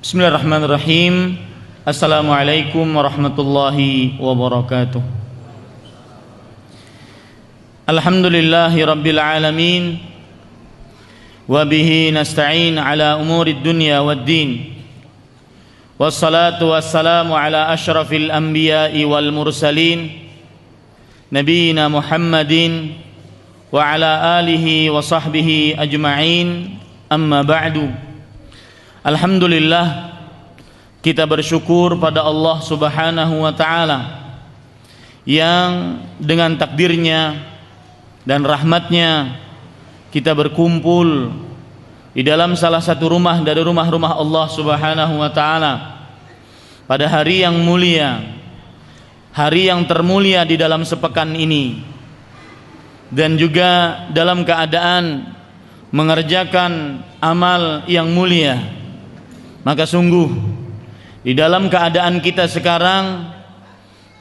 Bismillahirrahmanirrahim. Assalamualaikum warahmatullahi wabarakatuh. Alhamdulillahi rabbil alamin. Wa bihi nasta'in ala umurid dunya waddin. Wassalatu wassalamu ala asyrafil anbiya'i wal mursalin, Nabiyyina Muhammadin wa ala alihi wa sahbihi ajma'in. Amma ba'du. Alhamdulillah, kita bersyukur pada Allah Subhanahu wa ta'ala yang dengan takdirnya dan rahmatnya kita berkumpul di dalam salah satu rumah dari rumah-rumah Allah Subhanahu wa ta'ala pada hari yang mulia, hari yang termulia di dalam sepekan ini, dan juga dalam keadaan mengerjakan amal yang mulia. Maka sungguh di dalam keadaan kita sekarang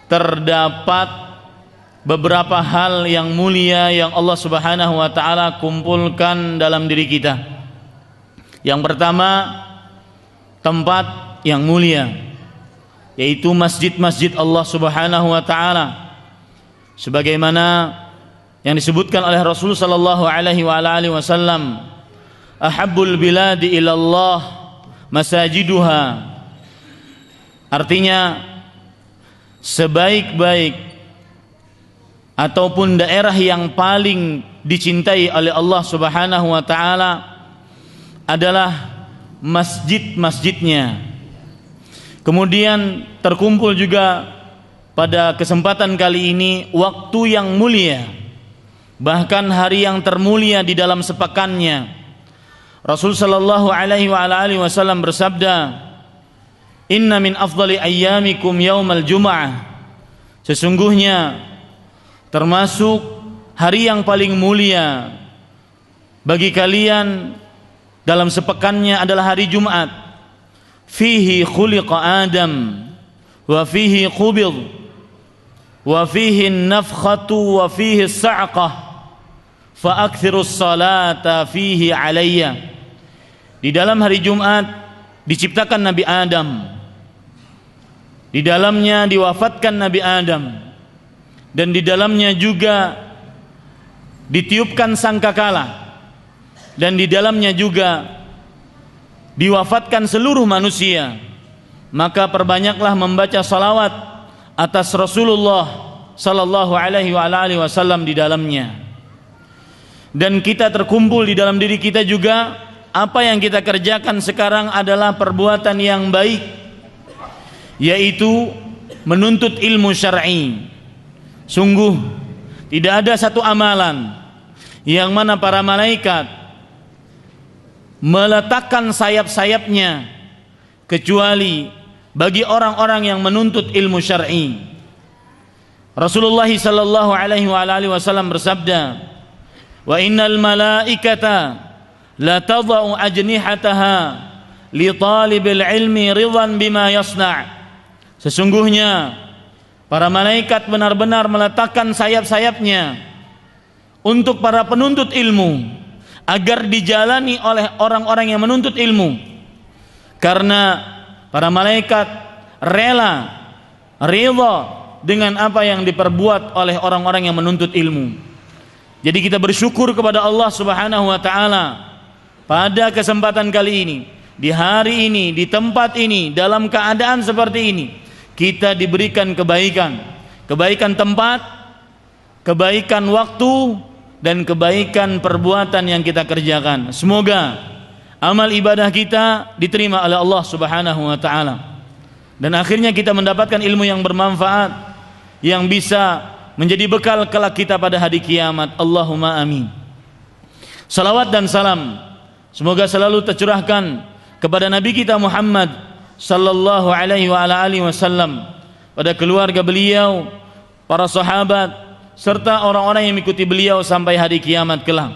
terdapat beberapa hal yang mulia yang Allah Subhanahu wa ta'ala kumpulkan dalam diri kita. Yang pertama, tempat yang mulia, yaitu masjid-masjid Allah Subhanahu wa ta'ala, sebagaimana yang disebutkan oleh Rasul sallallahu alaihi wasallam, ahabbul biladi ilallah masajiduha. Artinya, sebaik-baik ataupun daerah yang paling dicintai oleh Allah Subhanahu wa ta'ala adalah masjid-masjidnya. Kemudian terkumpul juga pada kesempatan kali ini waktu yang mulia, bahkan hari yang termulia di dalam sepekannya. Rasul sallallahu alaihi wasallam bersabda, "Inna min afdali ayyamikum yaumal jum'ah." Sesungguhnya termasuk hari yang paling mulia bagi kalian dalam sepekannya adalah hari Jumat. Fihi khuliqa Adam wa fihi qubid wa fihi an-nafkhatu wa fihi as-sa'qah fa aktsirus salata fihi alayya. Di dalam hari Jumat diciptakan Nabi Adam, di dalamnya diwafatkan Nabi Adam, dan di dalamnya juga ditiupkan sangkakala, dan di dalamnya juga diwafatkan seluruh manusia. Maka perbanyaklah membaca salawat atas Rasulullah sallallahu alaihi wasallam di dalamnya. Dan kita terkumpul di dalam diri kita juga, apa yang kita kerjakan sekarang adalah perbuatan yang baik, yaitu menuntut ilmu syar'i. Sungguh tidak ada satu amalan yang mana para malaikat meletakkan sayap-sayapnya kecuali bagi orang-orang yang menuntut ilmu syar'i. Rasulullah sallallahu alaihi wasallam bersabda, "Wa innal malaikata la tadau ajnihataha li talibil ilmi ridwan bima yasna'." Sesungguhnya para malaikat benar-benar meletakkan sayap-sayapnya untuk para penuntut ilmu, agar dijalani oleh orang-orang yang menuntut ilmu, karena para malaikat rela, ridha dengan apa yang diperbuat oleh orang-orang yang menuntut ilmu. Jadi kita bersyukur kepada Allah Subhanahu wa ta'ala pada kesempatan kali ini, di hari ini, di tempat ini, dalam keadaan seperti ini, kita diberikan kebaikan, kebaikan tempat, kebaikan waktu, dan kebaikan perbuatan yang kita kerjakan. Semoga amal ibadah kita diterima oleh Allah Subhanahu wa ta'ala, dan akhirnya kita mendapatkan ilmu yang bermanfaat, yang bisa menjadi bekal kelak kita pada hari kiamat. Allahumma amin. Salawat dan salam semoga selalu tercurahkan kepada Nabi kita Muhammad sallallahu alaihi wasallam, pada keluarga beliau, para sahabat, serta orang-orang yang mengikuti beliau sampai hari kiamat kelak.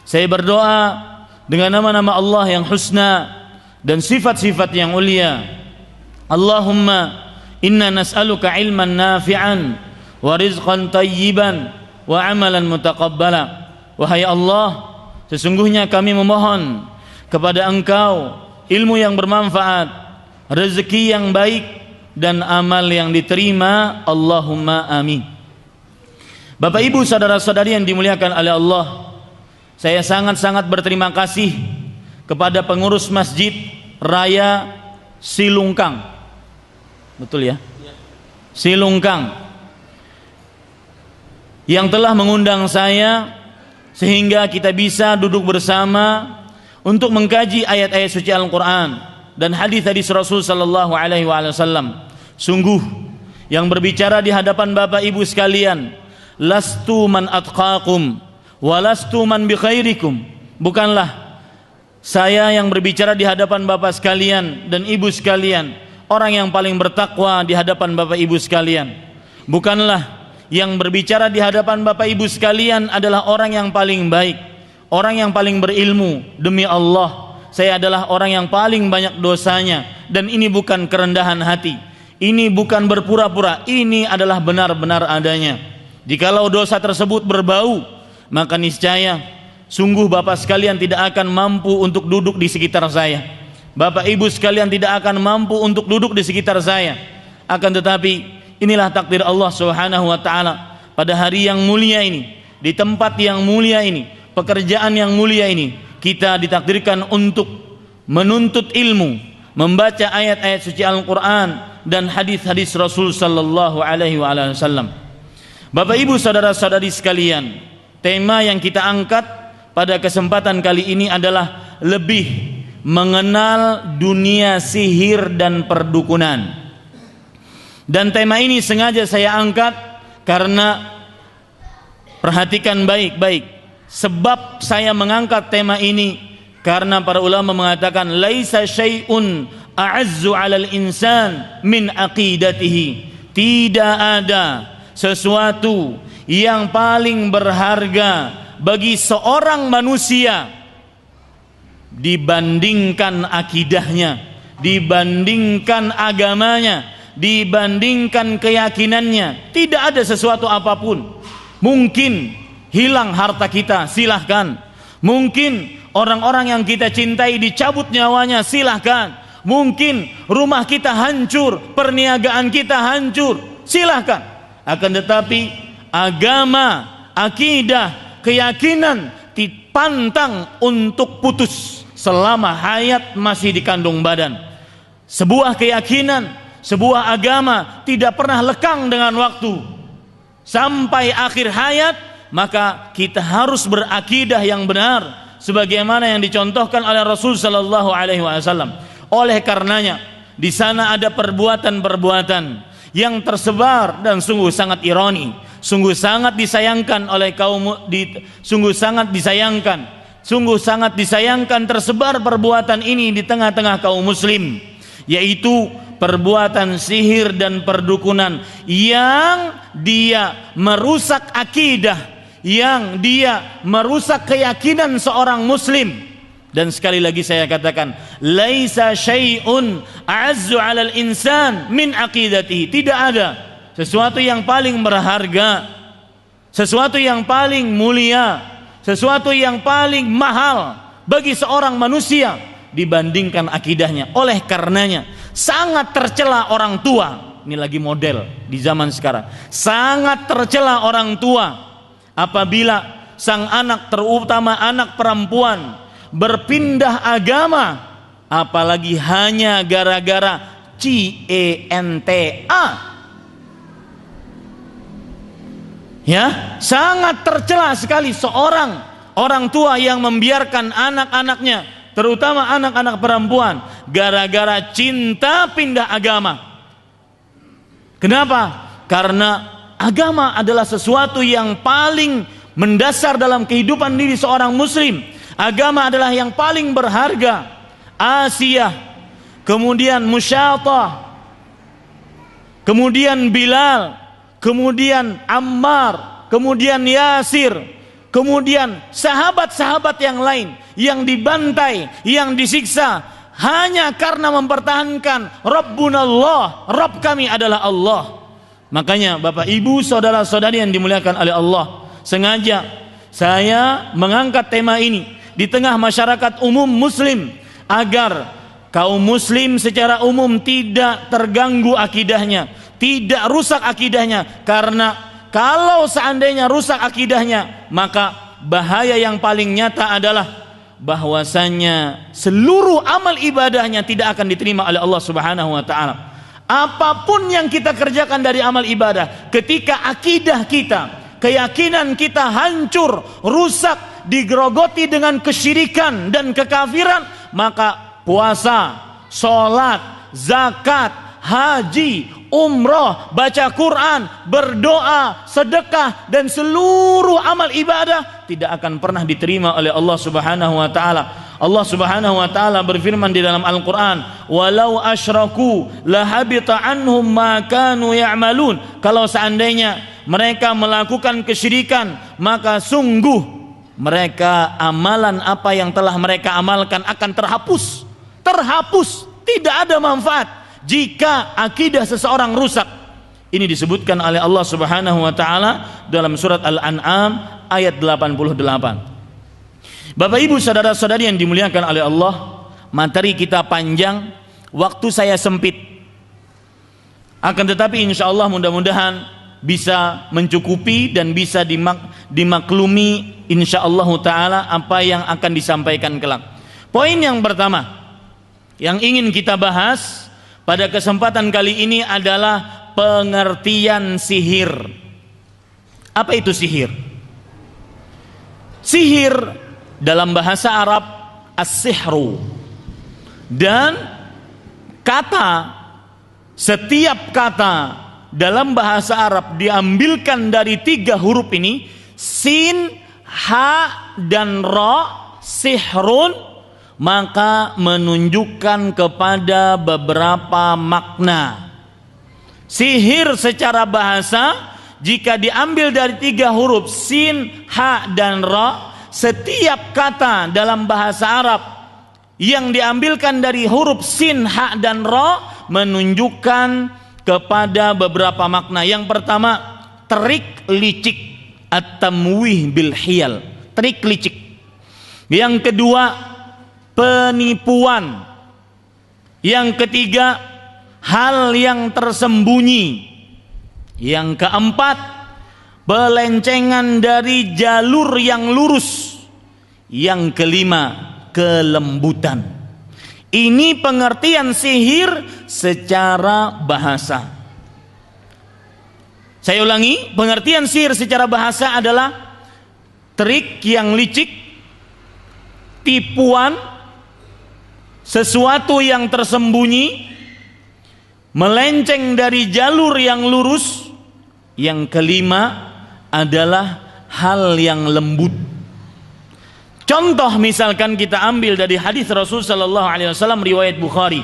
Saya berdoa dengan nama-nama Allah yang husna dan sifat-sifat yang ulia. Allahumma inna nas'aluka ilman nafi'an wa rizqan tayyiban wa amalan mutaqabbala. Wahai Allah, sesungguhnya kami memohon kepada Engkau ilmu yang bermanfaat, rezeki yang baik, dan amal yang diterima. Allahumma amin. Bapak Ibu saudara-saudari yang dimuliakan oleh Allah, saya sangat-sangat berterima kasih kepada pengurus Masjid Raya Silungkang. Betul ya? Silungkang, yang telah mengundang saya sehingga kita bisa duduk bersama untuk mengkaji ayat-ayat suci Al-Quran dan hadis-hadis Rasul sallallahu alaihi wasallam. Sungguh yang berbicara di hadapan Bapak Ibu sekalian, lastu man atqakum walastu man bi khairikum. Bukanlah saya yang berbicara di hadapan Bapak sekalian dan Ibu sekalian, orang yang paling bertakwa di hadapan Bapak Ibu sekalian. Bukanlah yang berbicara di hadapan Bapak Ibu sekalian adalah orang yang paling baik, orang yang paling berilmu. Demi Allah, saya adalah orang yang paling banyak dosanya. Dan ini bukan kerendahan hati, ini bukan berpura-pura, ini adalah benar-benar adanya. Jikalau dosa tersebut berbau, maka niscaya sungguh Bapak sekalian tidak akan mampu untuk duduk di sekitar saya. Bapak Ibu sekalian tidak akan mampu untuk duduk di sekitar saya. Akan tetapi inilah takdir Allah Subhanahu wa taala. Pada hari yang mulia ini, di tempat yang mulia ini, pekerjaan yang mulia ini, kita ditakdirkan untuk menuntut ilmu, membaca ayat-ayat suci Al-Quran dan hadis-hadis Rasul sallallahu alaihi wasallam. Bapak Ibu saudara-saudari sekalian, tema yang kita angkat pada kesempatan kali ini adalah lebih mengenal dunia sihir dan perdukunan. Dan tema ini sengaja saya angkat karena, perhatikan baik-baik, sebab saya mengangkat tema ini karena para ulama mengatakan laisa syai'un a'azzu 'alal insan min aqidatihi. Tidak ada sesuatu yang paling berharga bagi seorang manusia dibandingkan akidahnya, dibandingkan agamanya, dibandingkan keyakinannya. Tidak ada sesuatu apapun. Mungkin hilang harta kita, silahkan. Mungkin orang-orang yang kita cintai dicabut nyawanya, silahkan. Mungkin rumah kita hancur, perniagaan kita hancur, silahkan. Akan tetapi agama, akidah, keyakinan dipantang untuk putus selama hayat masih di kandung badan. Sebuah keyakinan, sebuah agama tidak pernah lekang dengan waktu. Sampai akhir hayat, maka kita harus berakidah yang benar sebagaimana yang dicontohkan oleh Rasul sallallahu alaihi wasallam. Oleh karenanya, di sana ada perbuatan-perbuatan yang tersebar dan sungguh sangat ironi, sungguh sangat disayangkan oleh sungguh sangat disayangkan tersebar perbuatan ini di tengah-tengah kaum muslim, yaitu perbuatan sihir dan perdukunan yang dia merusak akidah, yang dia merusak keyakinan seorang muslim. Dan sekali lagi saya katakan, laisa syai'un a'azzu 'alal insan min aqidatihi. Tidak ada sesuatu yang paling berharga, sesuatu yang paling mulia, sesuatu yang paling mahal bagi seorang manusia dibandingkan akidahnya. Oleh karenanya sangat tercela orang tua. Ini lagi model di zaman sekarang. Sangat tercela orang tua apabila sang anak, terutama anak perempuan, berpindah agama, apalagi hanya gara-gara cinta. Ya, sangat tercela sekali seorang orang tua yang membiarkan anak-anaknya, terutama anak-anak perempuan, gara-gara cinta pindah agama. Kenapa? Karena agama adalah sesuatu yang paling mendasar dalam kehidupan diri seorang muslim. Agama adalah yang paling berharga. Asiyah, kemudian Musyatah, kemudian Bilal, kemudian Ammar, kemudian Yasir, kemudian sahabat-sahabat yang lain yang dibantai, yang disiksa hanya karena mempertahankan Rabbunallah, Rabb kami adalah Allah. Makanya Bapak Ibu saudara-saudari yang dimuliakan oleh Allah, sengaja saya mengangkat tema ini di tengah masyarakat umum muslim agar kaum muslim secara umum tidak terganggu akidahnya, tidak rusak akidahnya, karena kalau seandainya rusak akidahnya, maka bahaya yang paling nyata adalah bahwasanya seluruh amal ibadahnya tidak akan diterima oleh Allah Subhanahu wa taala. Apapun yang kita kerjakan dari amal ibadah, ketika akidah kita, keyakinan kita hancur, rusak, digerogoti dengan kesyirikan dan kekafiran, maka puasa, sholat, zakat, haji, umroh, baca Quran, berdoa, sedekah, dan seluruh amal ibadah tidak akan pernah diterima oleh Allah Subhanahu wa taala. Allah Subhanahu wa taala berfirman di dalam Al-Qur'an, "Walau asyraku lahabita anhum ma kanu ya'malun." Kalau seandainya mereka melakukan kesyirikan, maka sungguh mereka amalan apa yang telah mereka amalkan akan terhapus. Terhapus, tidak ada manfaat jika akidah seseorang rusak. Ini disebutkan oleh Allah Subhanahu wa taala dalam surat Al-An'am ayat 88. Bapak Ibu saudara-saudari yang dimuliakan oleh Allah, materi kita panjang, waktu saya sempit. Akan tetapi insya Allah mudah-mudahan bisa mencukupi dan bisa dimaklumi insya Allah ta'ala apa yang akan disampaikan kelak. Poin yang pertama yang ingin kita bahas pada kesempatan kali ini adalah pengertian sihir. Apa itu sihir? Sihir dalam bahasa Arab as-sihru, dan setiap kata dalam bahasa Arab diambilkan dari 3 huruf ini, sin, ha, dan ra, sihrun, maka menunjukkan kepada beberapa makna. Sihir secara bahasa jika diambil dari 3 huruf sin, ha, dan ra, setiap kata dalam bahasa Arab yang diambilkan dari huruf sin, ha, dan ra menunjukkan kepada beberapa makna. Yang pertama, trik licik, at-tamwih bil hiyal, trik licik. Yang kedua, penipuan. Yang ketiga, hal yang tersembunyi. Yang keempat, pelencengan dari jalur yang lurus. Yang kelima, kelembutan. Ini pengertian sihir secara bahasa. Saya ulangi, pengertian sihir secara bahasa adalah trik yang licik, tipuan, sesuatu yang tersembunyi, melenceng dari jalur yang lurus. Yang kelima adalah hal yang lembut. Contoh misalkan kita ambil dari hadis Rasul sallallahu alaihi wasallam riwayat Bukhari.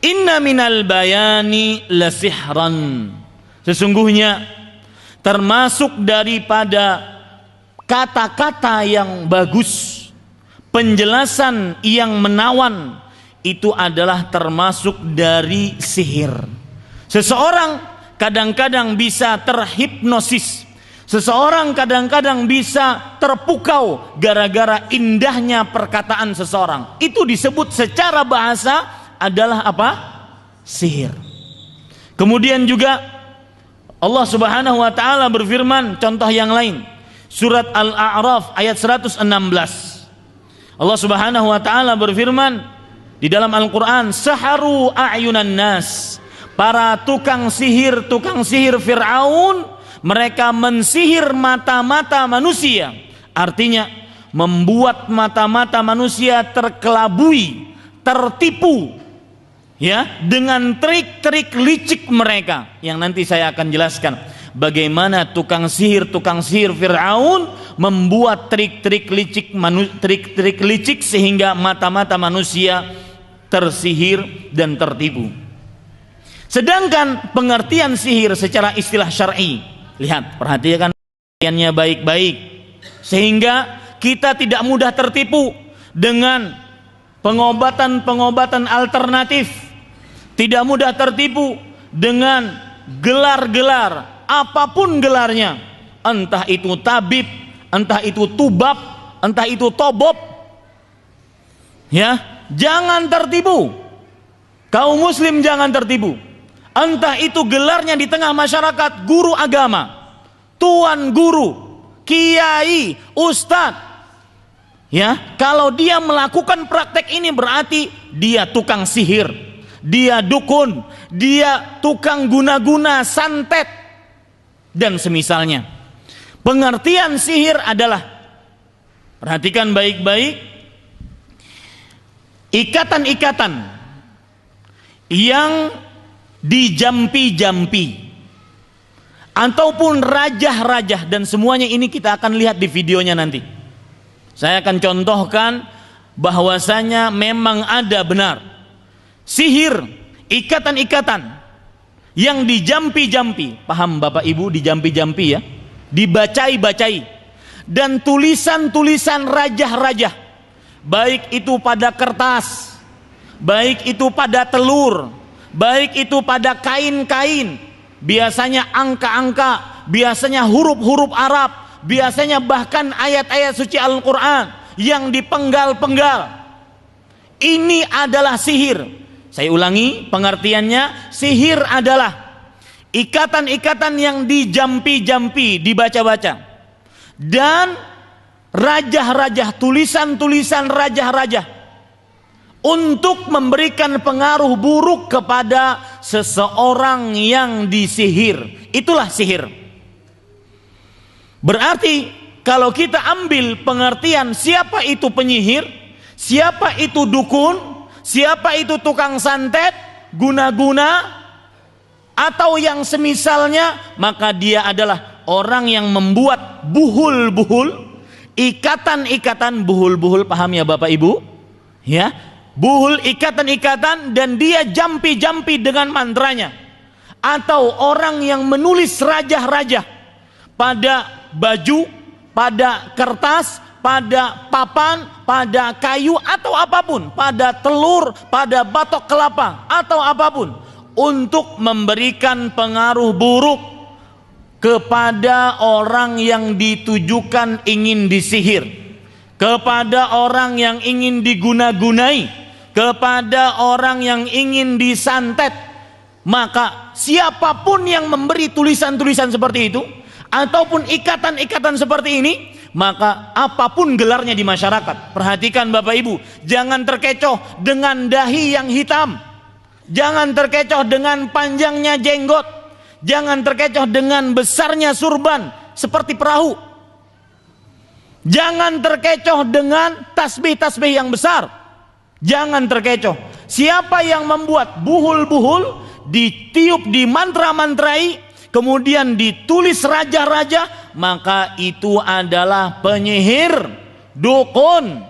Inna minal bayani lasihran. Sesungguhnya termasuk daripada kata-kata yang bagus, penjelasan yang menawan, itu adalah termasuk dari sihir. Seseorang kadang-kadang bisa terhipnosis. Seseorang kadang-kadang bisa terpukau gara-gara indahnya perkataan seseorang. Itu disebut secara bahasa adalah apa? Sihir. Kemudian juga Allah Subhanahu wa taala berfirman, contoh yang lain, surat Al-A'raf ayat 116. Allah Subhanahu wa taala berfirman di dalam Al-Qur'an, saharu a'yunan nas. Para tukang sihir Fir'aun, mereka mensihir mata-mata manusia. Artinya membuat mata-mata manusia terkelabui, tertipu, ya, dengan trik-trik licik mereka. Yang nanti saya akan jelaskan bagaimana tukang sihir Fir'aun membuat trik-trik licik sehingga mata-mata manusia tersihir dan tertipu. Sedangkan pengertian sihir secara istilah syar'i, lihat, perhatikan pengertiannya baik-baik sehingga kita tidak mudah tertipu dengan pengobatan alternatif, tidak mudah tertipu dengan gelar-gelar apapun gelarnya, entah itu tabib, entah itu tubab, entah itu tobob, ya, jangan tertipu. Kaum muslim jangan tertipu. Entah itu gelarnya di tengah masyarakat guru agama, tuan guru, kiai, ustadz. Ya, kalau dia melakukan praktek ini berarti dia tukang sihir, dia dukun, dia tukang guna-guna, santet dan semisalnya. Pengertian sihir adalah, perhatikan baik-baik, ikatan-ikatan yang dijampi-jampi ataupun rajah-rajah, dan semuanya ini kita akan lihat di videonya nanti. Saya akan contohkan bahwasanya memang ada benar sihir, ikatan-ikatan yang dijampi-jampi. Paham Bapak Ibu, dijampi-jampi ya, dibacai-bacai, dan tulisan-tulisan rajah-rajah, baik itu pada kertas, baik itu pada telur, baik itu pada kain-kain, biasanya angka-angka, biasanya huruf-huruf Arab, biasanya bahkan ayat-ayat suci Al-Quran yang dipenggal-penggal. Ini adalah sihir. Saya ulangi pengertiannya, sihir adalah ikatan-ikatan yang dijampi-jampi, dibaca-baca, dan rajah-rajah, tulisan-tulisan rajah-rajah untuk memberikan pengaruh buruk kepada seseorang yang disihir. Itulah sihir. Berarti kalau kita ambil pengertian siapa itu penyihir, siapa itu dukun, siapa itu tukang santet, guna-guna, atau yang semisalnya, maka dia adalah orang yang membuat buhul-buhul, ikatan-ikatan, buhul-buhul, paham ya Bapak Ibu? Ya, buhul, ikatan-ikatan, dan dia jampi-jampi dengan mantranya. Atau orang yang menulis rajah-rajah pada baju, pada kertas, pada papan, pada kayu, atau apapun, pada telur, pada batok kelapa, atau apapun, untuk memberikan pengaruh buruk kepada orang yang ditujukan ingin disihir, kepada orang yang ingin diguna-gunai, kepada orang yang ingin disantet. Maka siapapun yang memberi tulisan-tulisan seperti itu ataupun ikatan-ikatan seperti ini, maka apapun gelarnya di masyarakat, perhatikan Bapak Ibu, jangan terkecoh dengan dahi yang hitam, jangan terkecoh dengan panjangnya jenggot, jangan terkecoh dengan besarnya surban seperti perahu, jangan terkecoh dengan tasbih-tasbih yang besar, jangan terkecoh. Siapa yang membuat buhul-buhul, ditiup, dimantra-mantrai, kemudian ditulis raja-raja, maka itu adalah penyihir, dukun,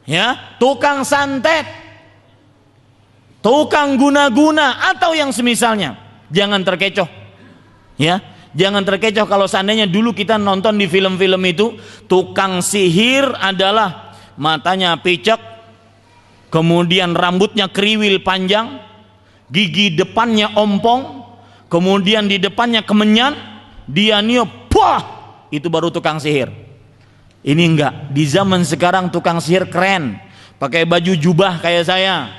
ya, tukang santet, tukang guna-guna, atau yang semisalnya. Jangan terkecoh, ya, jangan terkecoh. Kalau seandainya dulu kita nonton di film-film itu, tukang sihir adalah matanya picek, kemudian rambutnya kriwil panjang, gigi depannya ompong, kemudian di depannya kemenyan, dia niup, wah, itu baru tukang sihir. Ini enggak. Di zaman sekarang tukang sihir keren, pakai baju jubah kayak saya.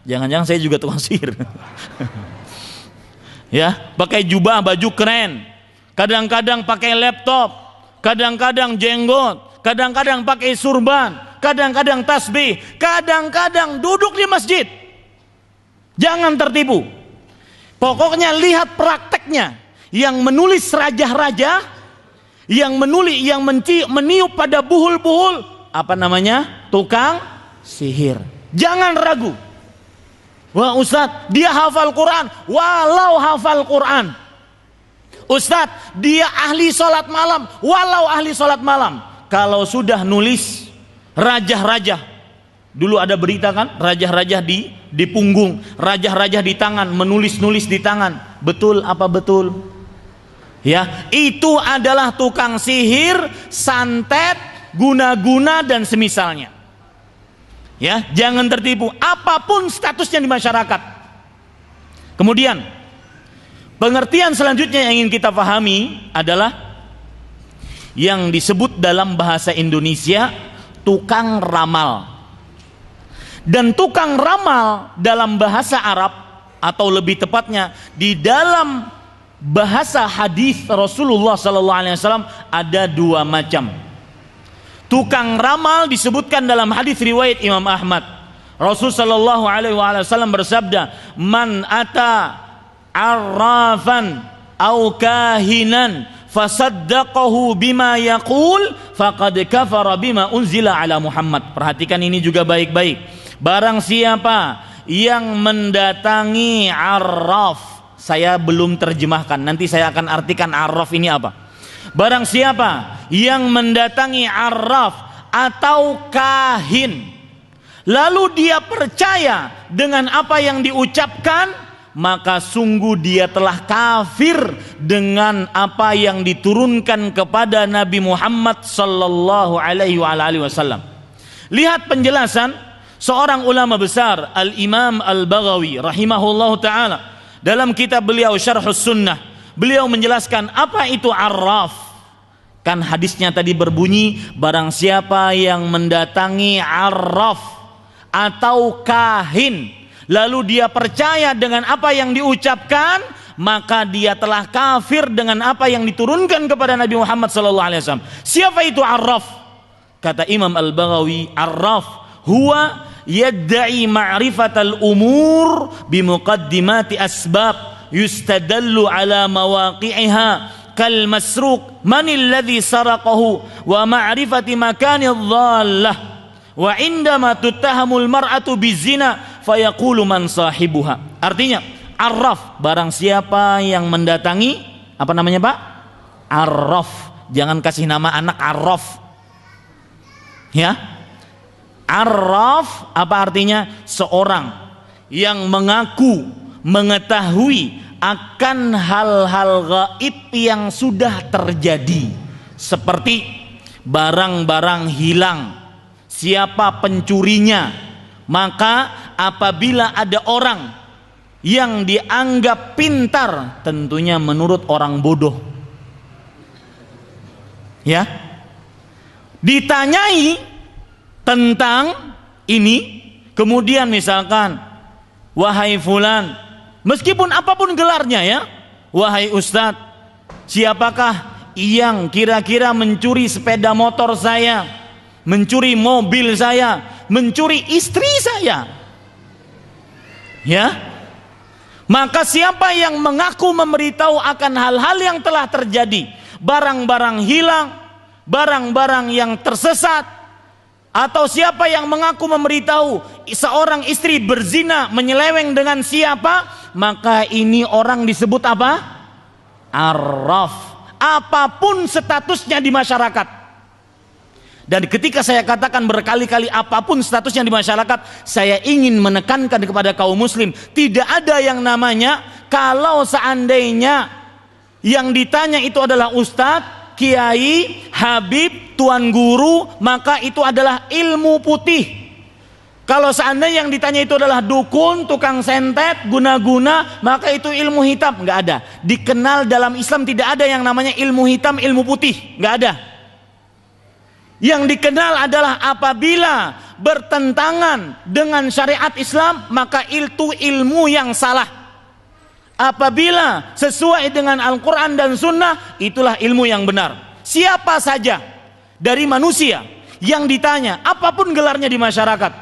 Jangan-jangan saya juga tukang sihir. Ya, pakai jubah, baju keren. Kadang-kadang pakai laptop, kadang-kadang jenggot, kadang-kadang pakai surban, kadang-kadang tasbih, kadang-kadang duduk di masjid. Jangan tertipu. Pokoknya lihat prakteknya, yang menulis rajah-rajah, yang menulis, yang meniup pada buhul-buhul, apa namanya? Tukang sihir. Jangan ragu. Wah Ustadz, dia hafal Quran. Walau hafal Quran, Ustadz, dia ahli sholat malam. Walau ahli sholat malam, kalau sudah nulis rajah-rajah, dulu ada berita kan, rajah-rajah di punggung, rajah-rajah di tangan, menulis-nulis di tangan. Betul apa betul? Ya, itu adalah tukang sihir, santet, guna-guna dan semisalnya. Ya, jangan tertipu apapun statusnya di masyarakat. Kemudian pengertian selanjutnya yang ingin kita pahami adalah yang disebut dalam bahasa Indonesia tukang ramal. Dan tukang ramal dalam bahasa Arab, atau lebih tepatnya di dalam bahasa hadis Rasulullah sallallahu alaihi wasallam, ada dua macam. Tukang ramal disebutkan dalam hadis riwayat Imam Ahmad. Rasul sallallahu alaihi wasallam bersabda, "Man ata arrafan au kahinan fasaddaqahu bima yaqul faqad kafara bima unzila ala Muhammad." Perhatikan ini juga baik-baik. Barang siapa yang mendatangi arraf, saya belum terjemahkan, nanti saya akan artikan arraf ini apa. Barang siapa yang mendatangi arraf atau kahin, lalu dia percaya dengan apa yang diucapkan, maka sungguh dia telah kafir dengan apa yang diturunkan kepada Nabi Muhammad sallallahu alaihi wasallam. Lihat penjelasan seorang ulama besar, Al-Imam Al-Baghawi rahimahullahu ta'ala, dalam kitab beliau Syarhus Sunnah. Beliau menjelaskan apa itu arraf. Kan hadisnya tadi berbunyi, barang siapa yang mendatangi arraf atau kahin, lalu dia percaya dengan apa yang diucapkan, maka dia telah kafir dengan apa yang diturunkan kepada Nabi Muhammad SAW. Siapa itu arraf? Kata Imam Al-Baghawi, arraf huwa yadda'i ma'rifatal umur bimuqaddimati asbab yustadallu ala mawaqi'iha kal masruq manil ladzi saraqahu wa ma'rifati makanidh dhallah wa indama tuttahamul mar'atu bizina fayaqulu man sahibuha. Artinya arraf, barang siapa yang mendatangi, apa namanya Pak? Arraf. Jangan kasih nama anak arraf, ya. Arraf apa artinya? Seorang yang mengaku mengetahui akan hal-hal gaib yang sudah terjadi, seperti barang-barang hilang, siapa pencurinya. Maka apabila ada orang yang dianggap pintar, tentunya menurut orang bodoh, ya, ditanyai tentang ini, kemudian misalkan, wahai fulan, meskipun apapun gelarnya, ya, wahai ustadz, siapakah yang kira-kira mencuri sepeda motor saya, mencuri mobil saya, mencuri istri saya, ya, maka siapa yang mengaku memberitahu akan hal-hal yang telah terjadi, barang-barang hilang, barang-barang yang tersesat, atau siapa yang mengaku memberitahu seorang istri berzina, menyeleweng dengan siapa, maka ini orang disebut apa? Arraf. Apapun statusnya di masyarakat. Dan ketika saya katakan berkali-kali apapun statusnya di masyarakat, saya ingin menekankan kepada kaum muslim, tidak ada yang namanya kalau seandainya yang ditanya itu adalah ustadz, kiai, habib, tuan guru, maka itu adalah ilmu putih. Kalau seandainya yang ditanya itu adalah dukun, tukang sentet, guna-guna, maka itu ilmu hitam. Nggak ada. Dikenal dalam Islam tidak ada yang namanya ilmu hitam, ilmu putih. Nggak ada. Yang dikenal adalah apabila bertentangan dengan syariat Islam, maka itu ilmu yang salah. Apabila sesuai dengan Al-Quran dan Sunnah, itulah ilmu yang benar. Siapa saja dari manusia yang ditanya, apapun gelarnya di masyarakat,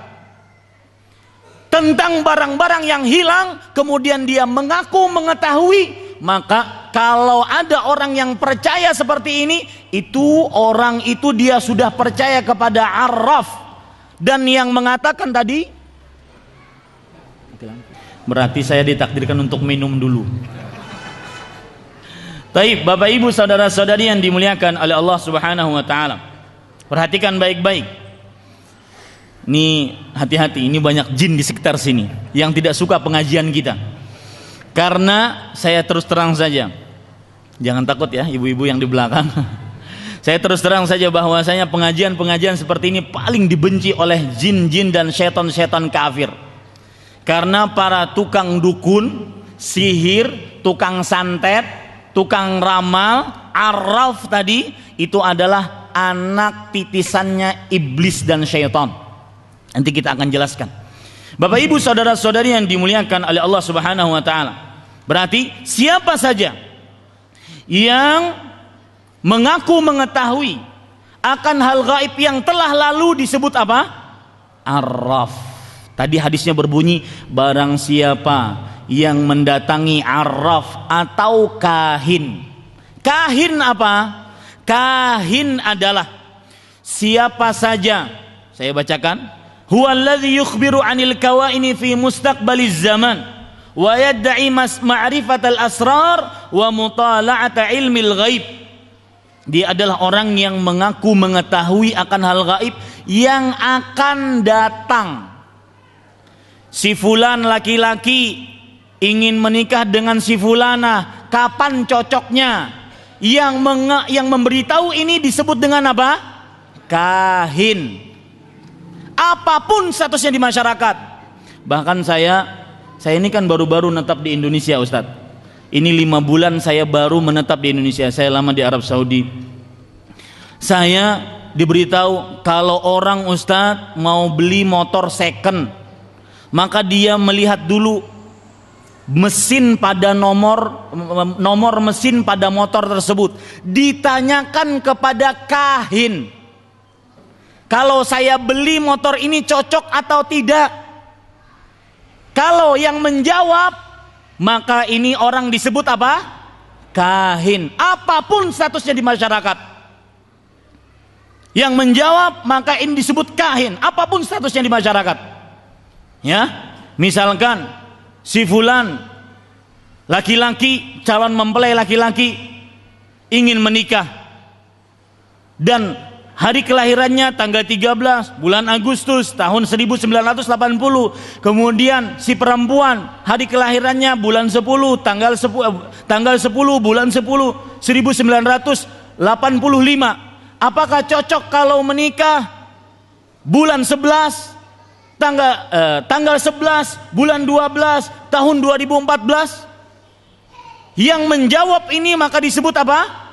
tentang barang-barang yang hilang, kemudian dia mengaku mengetahui, maka kalau ada orang yang percaya seperti ini, itu orang itu dia sudah percaya kepada arraf. Dan yang mengatakan tadi, berarti saya ditakdirkan untuk minum dulu. Taib, Bapak Ibu saudara-saudari yang dimuliakan oleh Allah Subhanahu wa taala. Perhatikan baik-baik. Ini hati-hati, ini banyak jin di sekitar sini yang tidak suka pengajian kita. Karena saya terus terang saja. Jangan takut ya ibu-ibu yang di belakang. Saya terus terang saja bahwasanya pengajian-pengajian seperti ini paling dibenci oleh jin-jin dan setan-setan kafir. Karena para tukang dukun, sihir, tukang santet, tukang ramal, arraf tadi, itu adalah anak titisannya iblis dan syaitan. Nanti kita akan jelaskan. Bapak Ibu saudara-saudari yang dimuliakan oleh Allah Subhanahu wa taala. Berarti siapa saja yang mengaku mengetahui akan hal gaib yang telah lalu disebut apa? Arraf. Tadi hadisnya berbunyi, barang siapa yang mendatangi arraf atau kahin. Kahin apa? Kahin adalah siapa saja, saya bacakan, huwallazi yukhbiru 'anil kawaini fi mustaqbaliz zaman wa yad'i ma'rifatal asrar wa mutala'ata ilmil ghaib. Dia adalah orang yang mengaku mengetahui akan hal gaib yang akan datang. Si fulan laki-laki ingin menikah dengan si fulana, kapan cocoknya? Yang memberitahu ini disebut dengan apa? Kahin. Apapun statusnya di masyarakat. Bahkan saya ini kan baru-baru menetap di Indonesia, Ustadz. Ini 5 bulan saya baru menetap di Indonesia. Saya lama di Arab Saudi. Saya diberitahu kalau orang, Ustadz, mau beli motor second, maka dia melihat dulu mesin pada nomor mesin pada motor tersebut, ditanyakan kepada kahin, kalau saya beli motor ini cocok atau tidak. Kalau yang menjawab, maka ini orang disebut apa? Kahin. Apapun statusnya di masyarakat, yang menjawab maka ini disebut kahin, apapun statusnya di masyarakat. Ya, misalkan si fulan laki-laki, calon mempelai laki-laki ingin menikah dan hari kelahirannya tanggal 13 bulan Agustus tahun 1980. Kemudian si perempuan hari kelahirannya bulan 10 tanggal 10 bulan 10 1985. Apakah cocok kalau menikah bulan 11 tanggal 11 bulan 12 tahun 2014? Yang menjawab ini maka disebut apa?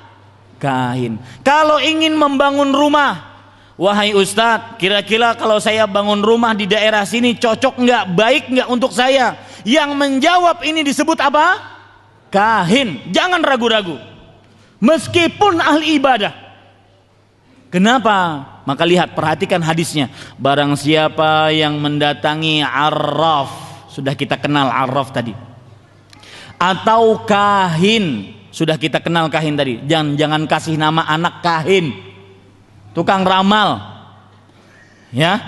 Kahin. Kalau ingin membangun rumah, wahai Ustadz, kira-kira kalau saya bangun rumah di daerah sini cocok nggak, baik nggak untuk saya? Yang menjawab ini disebut apa? Kahin. Jangan ragu-ragu, meskipun ahli ibadah. Kenapa? Maka lihat, perhatikan hadisnya. Barang siapa yang mendatangi arraf, sudah kita kenal arraf tadi, atau kahin, sudah kita kenal kahin tadi. Jangan kasih nama anak kahin, tukang ramal, ya.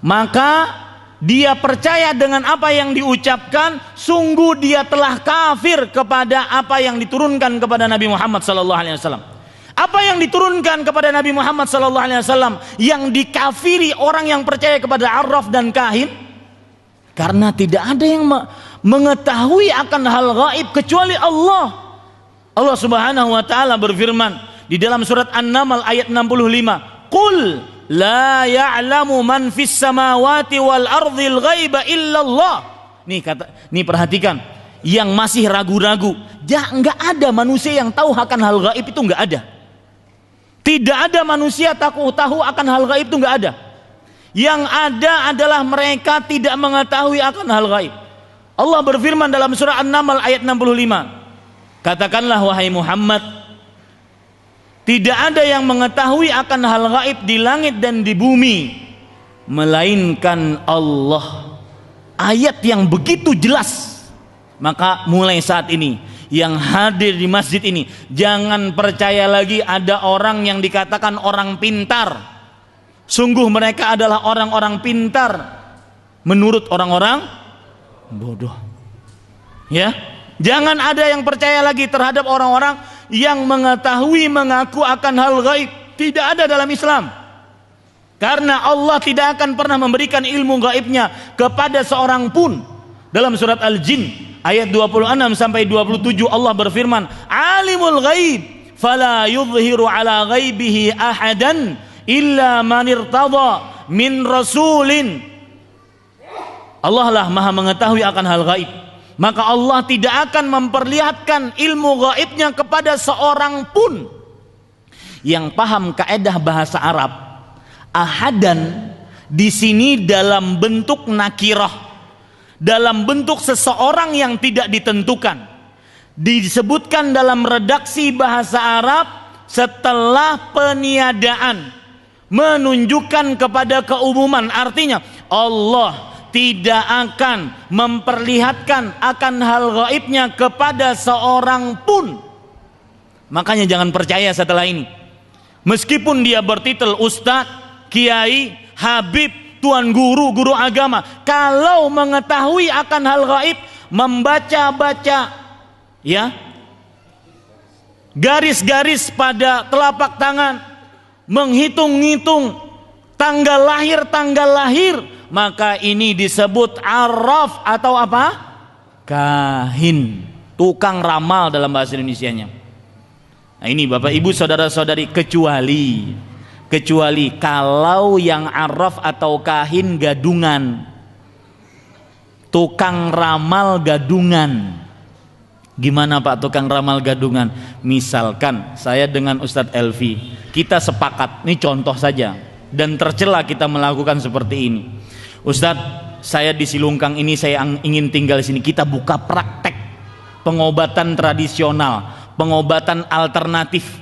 Maka dia percaya dengan apa yang diucapkan, sungguh dia telah kafir kepada apa yang diturunkan kepada Nabi Muhammad SAW. Apa yang diturunkan kepada Nabi Muhammad SAW yang dikafiri orang yang percaya kepada arraf dan kahin? Karena tidak ada yang mengetahui akan hal gaib kecuali Allah. Allah Subhanahu wa taala berfirman di dalam surat An-Naml ayat 65, "Qul la ya'lamu man fis samawati wal ardhil ghaiba illallah." Nih perhatikan, yang masih ragu-ragu, enggak ada manusia yang tahu akan hal gaib, itu enggak ada. Tidak ada manusia tahu akan hal gaib, itu enggak ada. Yang ada adalah mereka tidak mengetahui akan hal gaib. Allah berfirman dalam surah An-Naml ayat 65, katakanlah wahai Muhammad, tidak ada yang mengetahui akan hal gaib di langit dan di bumi melainkan Allah. Ayat yang begitu jelas. Maka mulai saat ini yang hadir di masjid ini, jangan percaya lagi ada orang yang dikatakan orang pintar. Sungguh mereka adalah orang-orang pintar menurut orang-orang bodoh. Ya, jangan ada yang percaya lagi terhadap orang-orang yang mengetahui mengaku akan hal gaib. Tidak ada dalam Islam. Karena Allah tidak akan pernah memberikan ilmu gaibnya kepada seorang pun. Dalam surat Al-Jin ayat 26 sampai 27 Allah berfirman, "Alimul ghaib fala yudhiru ala ghaibihi ahadan illa man irtada min rasulin." Allah lah Maha mengetahui akan hal gaib, maka Allah tidak akan memperlihatkan ilmu gaibnya kepada seorang pun. Yang paham kaidah bahasa Arab, ahadan di sini dalam bentuk nakirah, dalam bentuk seseorang yang tidak ditentukan. Disebutkan dalam redaksi bahasa Arab setelah peniadaan, menunjukkan kepada keumuman. Artinya Allah tidak akan memperlihatkan akan hal gaibnya kepada seorang pun. Makanya jangan percaya setelah ini. Meskipun dia bertitel ustadz, kiai, habib, tuan guru, guru agama, kalau mengetahui akan hal gaib, membaca-baca ya garis-garis pada telapak tangan, menghitung-hitung tanggal lahir, maka ini disebut arraf atau apa? Kahin, tukang ramal dalam bahasa Indonesianya. Nah ini Bapak Ibu saudara-saudari, kecuali kalau yang arraf atau kahin gadungan, tukang ramal gadungan. Gimana Pak tukang ramal gadungan? Misalkan saya dengan Ustadz Elvi, kita sepakat, ini contoh saja, dan tercela kita melakukan seperti ini. Ustadz, saya di Silungkang ini, saya ingin tinggal di sini. Kita buka praktek pengobatan tradisional, pengobatan alternatif.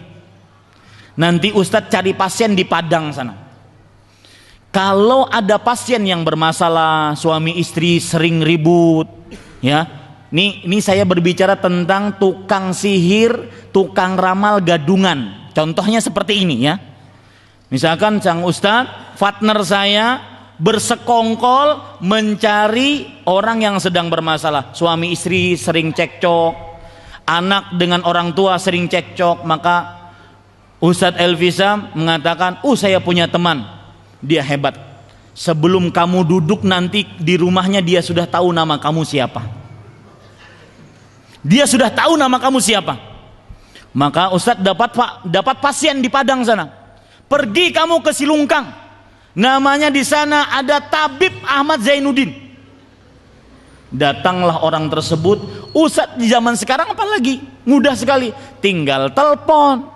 Nanti Ustadz cari pasien di Padang sana. Kalau ada pasien yang bermasalah, suami istri sering ribut, ya. Ini saya berbicara tentang tukang sihir, tukang ramal gadungan. Contohnya seperti ini ya. Misalkan sang Ustadz, partner saya bersekongkol mencari orang yang sedang bermasalah. Suami istri sering cekcok, anak dengan orang tua sering cekcok. Maka Ustadz Elvisam mengatakan, saya punya teman, dia hebat. Sebelum kamu duduk nanti di rumahnya, dia sudah tahu nama kamu siapa. Dia sudah tahu nama kamu siapa. Maka Ustadz dapat pasien di Padang sana. Pergi kamu ke Silungkang. Namanya di sana ada Tabib Ahmad Zainuddin. Datanglah orang tersebut. Ustadz di zaman sekarang apalagi mudah sekali. Tinggal telepon,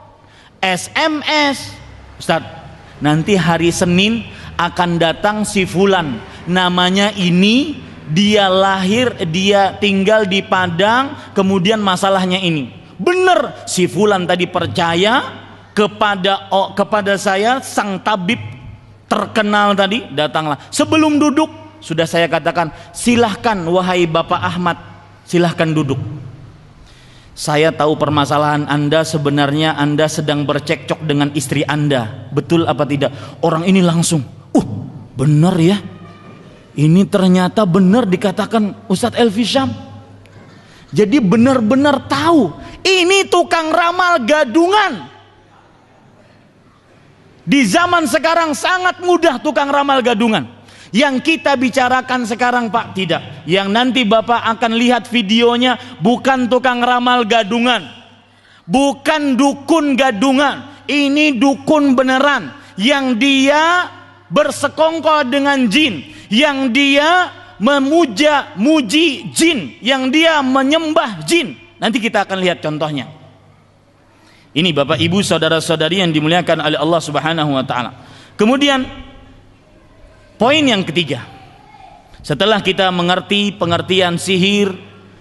SMS. Ustadz, nanti hari Senin akan datang si fulan. Namanya ini, dia lahir, dia tinggal di Padang, kemudian masalahnya ini. Benar, si fulan tadi percaya kepada saya, sang tabib terkenal tadi. Datanglah. Sebelum duduk sudah saya katakan, silahkan wahai Bapak Ahmad, silahkan duduk. Saya tahu permasalahan Anda, sebenarnya Anda sedang bercekcok dengan istri Anda. Betul apa tidak? Orang ini langsung, benar ya, ini ternyata benar dikatakan Ustadz Elvisam. Jadi benar-benar tahu ini tukang ramal gadungan. Di zaman sekarang sangat mudah tukang ramal gadungan. Yang kita bicarakan sekarang Pak, tidak. Yang nanti Bapak akan lihat videonya bukan tukang ramal gadungan, bukan dukun gadungan. Ini dukun beneran yang dia bersekongkol dengan jin, yang dia muji jin, yang dia menyembah jin. Nanti kita akan lihat contohnya. Ini Bapak Ibu saudara-saudari yang dimuliakan oleh Allah Subhanahu wa taala. Kemudian poin yang ketiga, setelah kita mengerti pengertian sihir,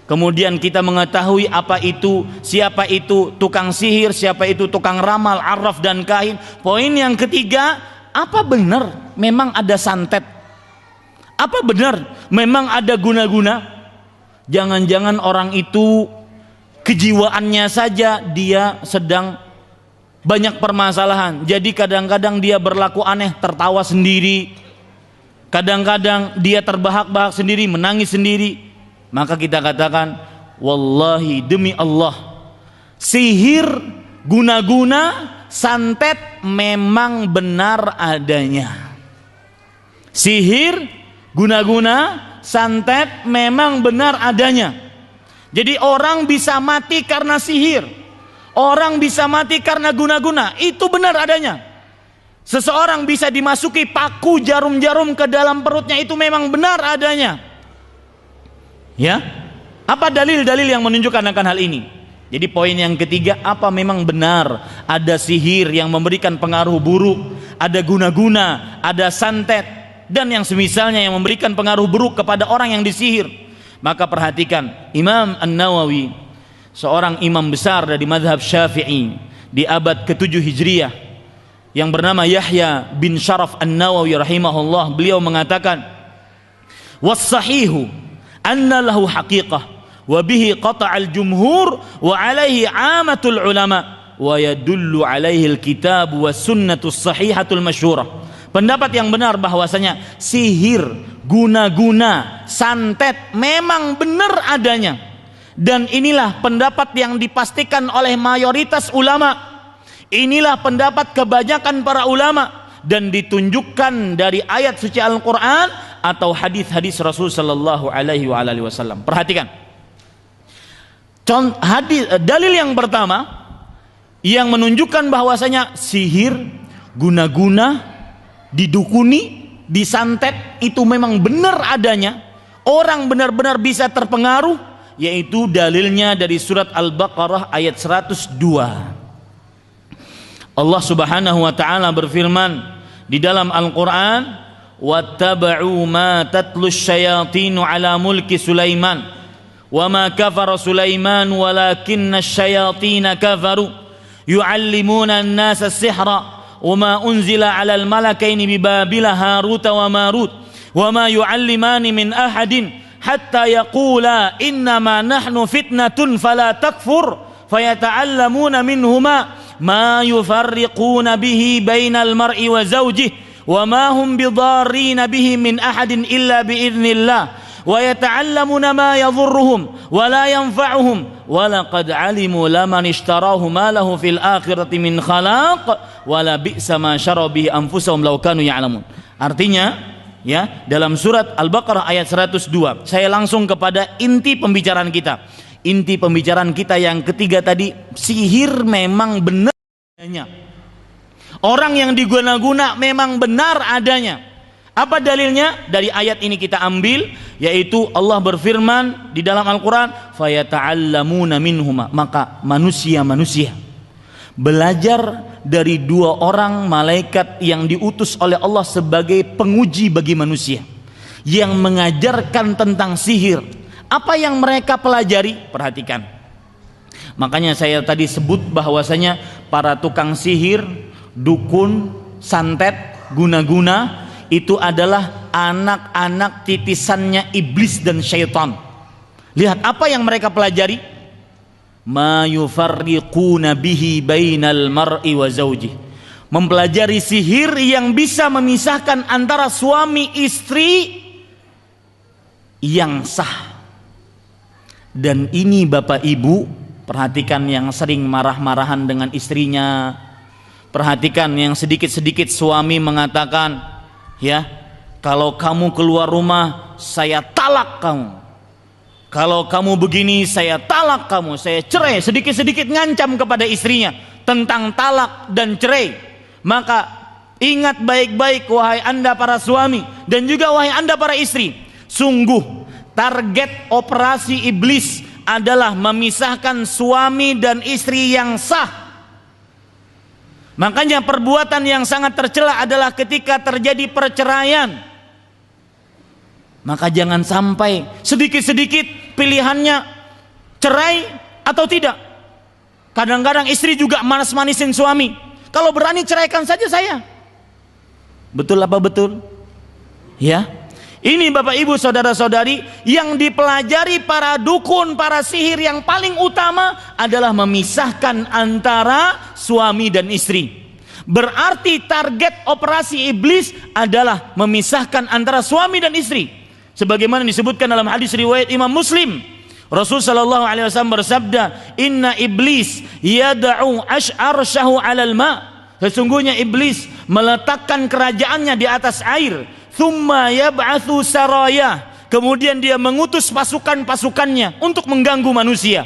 kemudian kita mengetahui apa itu, siapa itu tukang sihir, siapa itu tukang ramal, arraf dan kahin. Poin yang ketiga, apa benar memang ada santet? Apa benar memang ada guna-guna? Jangan-jangan orang itu kejiwaannya saja dia sedang banyak permasalahan. Jadi kadang-kadang dia berlaku aneh, tertawa sendiri. Kadang-kadang dia terbahak-bahak sendiri, menangis sendiri. Maka kita katakan, wallahi demi Allah, sihir, guna-guna, santet memang benar adanya. Sihir, guna-guna, santet memang benar adanya. Jadi orang bisa mati karena sihir, orang bisa mati karena guna-guna, itu benar adanya. Seseorang bisa dimasuki paku jarum-jarum ke dalam perutnya, itu memang benar adanya. Ya, apa dalil-dalil yang menunjukkan akan hal ini? Jadi poin yang ketiga, apa memang benar ada sihir yang memberikan pengaruh buruk, ada guna-guna, ada santet? dan yang semisalnya yang memberikan pengaruh buruk kepada orang yang disihir. Maka perhatikan, Imam An-Nawawi, seorang imam besar dari mazhab Syafi'i di abad ke-7 Hijriah, yang bernama Yahya bin Sharaf An-Nawawi rahimahullah, beliau mengatakan, was-sahihu anna lahu haqiqah wa bihi qata'al jumhur wa alaihi amatul ulama wa yadullu alaihi al-kitab wa sunnatus sahihatul masyhurah. Pendapat yang benar bahwasanya sihir, guna-guna, santet memang benar adanya, dan inilah pendapat yang dipastikan oleh mayoritas ulama. Inilah pendapat kebanyakan para ulama, dan ditunjukkan dari ayat suci Al-Quran atau hadis-hadis Rasul Sallallahu Alaihi Wasallam. Perhatikan, dalil yang pertama yang menunjukkan bahwasanya sihir, guna-guna, didukuni, disantet itu memang benar adanya, orang benar-benar bisa terpengaruh, yaitu dalilnya dari surat Al-Baqarah ayat 102. Allah Subhanahu wa taala berfirman di dalam Al-Qur'an, wattaba'u ma tatlus syayatinu ala mulki Sulaiman wa ma kafara Sulaiman walakinna syayatina kafaru yu'allimuna an-nasa as-sihra wa ma unzila 'ala al-malakaini bi Babila Harut wa Marut wa ma yu'allimani min ahadin hatta yaqula innama nahnu fitnatun fala takfur fayata'allamuna minhuma ma yufarriquna bihi bainal mar'i wa zawjihi wa ma hum bidarrina bihi min ahadin illa biidznillah wa yata'allamuna ma yadhurruhum wa la yanfa'uhum wa laqad 'alimu laman ishtarahu ma lahu fil akhirati min khalaq wa la bi'sa ma syara bihi anfusahum law kanu ya'lamun. Artinya, ya, dalam surat Al-Baqarah ayat 102, saya langsung kepada inti pembicaraan kita. Inti pembicaraan kita yang ketiga tadi, sihir memang benar adanya. Orang yang diguna-guna memang benar adanya. Apa dalilnya? Dari ayat ini kita ambil, yaitu Allah berfirman di dalam Al-Quran, fayata'allamuna minhuma, maka manusia-manusia belajar dari dua orang malaikat yang diutus oleh Allah sebagai penguji bagi manusia, yang mengajarkan tentang sihir. Apa yang mereka pelajari? Perhatikan. Makanya saya tadi sebut bahwasanya para tukang sihir, dukun, santet, guna-guna itu adalah anak-anak titisannya iblis dan syaitan. Lihat apa yang mereka pelajari. Ma yufarriquna bihi bainal mar'i wa zawjihi. Mempelajari sihir yang bisa memisahkan antara suami istri yang sah. Dan ini Bapak Ibu, perhatikan yang sering marah-marahan dengan istrinya. Perhatikan yang sedikit-sedikit suami mengatakan, ya, kalau kamu keluar rumah saya talak kamu, kalau kamu begini saya talak kamu, saya cerai. Sedikit-sedikit ngancam kepada istrinya tentang talak dan cerai. Maka ingat baik-baik wahai anda para suami, dan juga wahai anda para istri, sungguh target operasi iblis adalah memisahkan suami dan istri yang sah. Makanya perbuatan yang sangat tercela adalah ketika terjadi perceraian. Maka jangan sampai sedikit-sedikit pilihannya cerai atau tidak. Kadang-kadang istri juga manis-manisin suami. Kalau berani ceraikan saja saya. Betul apa betul? Ya. Ini Bapak Ibu saudara-saudari yang dipelajari para dukun, para sihir, yang paling utama adalah memisahkan antara suami dan istri. Berarti target operasi iblis adalah memisahkan antara suami dan istri. Sebagaimana disebutkan dalam hadis riwayat Imam Muslim, Rasul sallallahu alaihi wasallam bersabda, "Inna iblis yad'u arsyahu 'alal ma." Sesungguhnya iblis meletakkan kerajaannya di atas air. Thumma yab'atsu saraya, kemudian dia mengutus pasukan-pasukannya untuk mengganggu manusia.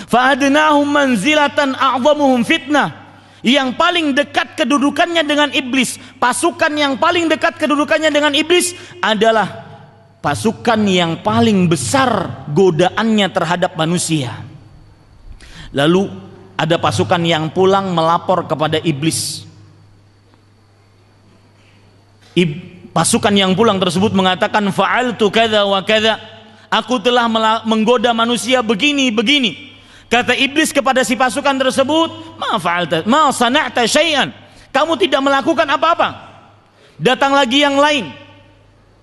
Fa adnahum manzilatan a'dhamuhum fitnah, yang paling dekat kedudukannya dengan iblis, pasukan yang paling dekat kedudukannya dengan iblis adalah pasukan yang paling besar godaannya terhadap manusia. Lalu ada pasukan yang pulang melapor kepada iblis. pasukan yang pulang tersebut mengatakan fa'altu kadza wa kadza, aku telah menggoda manusia begini begini. Kata iblis kepada si pasukan tersebut, ma fa'alta ma sana'ta syai'an, kamu tidak melakukan apa-apa. Datang lagi yang lain,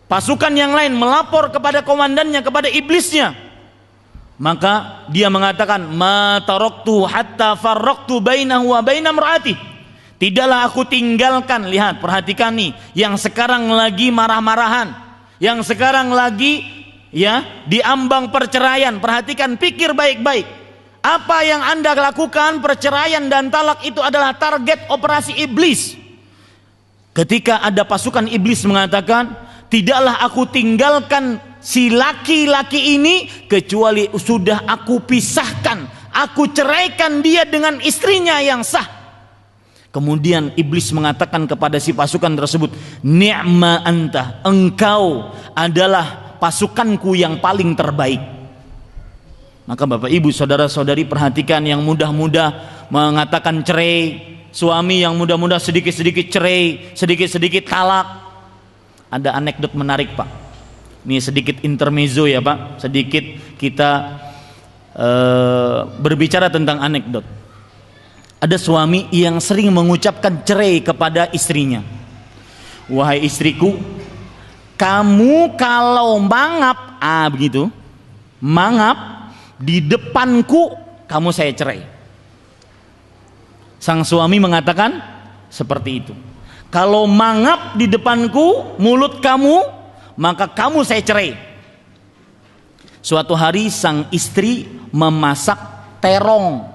pasukan yang lain melapor kepada komandannya, kepada iblisnya. Maka dia mengatakan, ma taraktu hatta farraqtu bainahu wa baina imraati, tidaklah aku tinggalkan. Lihat, perhatikan nih, yang sekarang lagi marah-marahan, yang sekarang lagi ya diambang perceraian. Perhatikan, pikir baik-baik. Apa yang Anda lakukan, perceraian dan talak itu adalah target operasi iblis. Ketika ada pasukan iblis mengatakan, tidaklah aku tinggalkan si laki-laki ini kecuali sudah aku pisahkan, aku ceraikan dia dengan istrinya yang sah. Kemudian iblis mengatakan kepada si pasukan tersebut, ni'ma anta, engkau adalah pasukanku yang paling terbaik. Maka Bapak Ibu saudara-saudari perhatikan, yang mudah-mudah mengatakan cerai, suami yang mudah-mudah sedikit-sedikit cerai, sedikit-sedikit talak. Ada anekdot menarik Pak. Ini sedikit intermezzo ya Pak, sedikit kita berbicara tentang anekdot. Ada suami yang sering mengucapkan cerai kepada istrinya. Wahai istriku, kamu kalau mangap, begitu, mangap di depanku, kamu saya cerai. Sang suami mengatakan seperti itu. Kalau mangap di depanku, mulut kamu, maka kamu saya cerai. Suatu hari sang istri memasak terong.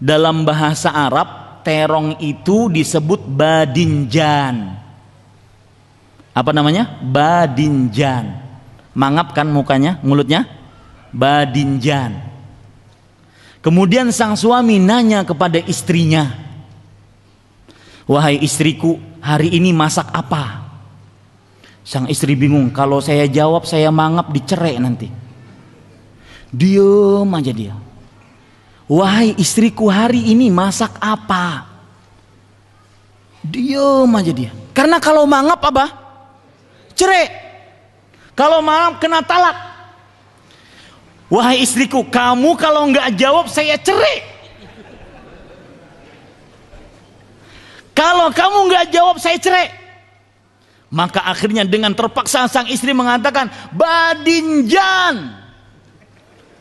Dalam bahasa Arab, terong itu disebut badinjan. Apa namanya? Badinjan. Mangap kan mukanya, mulutnya? Badinjan. Kemudian sang suami nanya kepada istrinya, wahai istriku, hari ini masak apa? Sang istri bingung, kalau saya jawab saya mangap dicerai nanti. Diam aja dia. Wahai istriku, hari ini masak apa? Diam aja dia. Karena kalau mangap apa? Cerai. Kalau mangap kena talak. Wahai istriku, kamu kalau nggak jawab saya cerai. Kalau kamu nggak jawab saya cerai. Maka akhirnya dengan terpaksa sang istri mengatakan badinjan.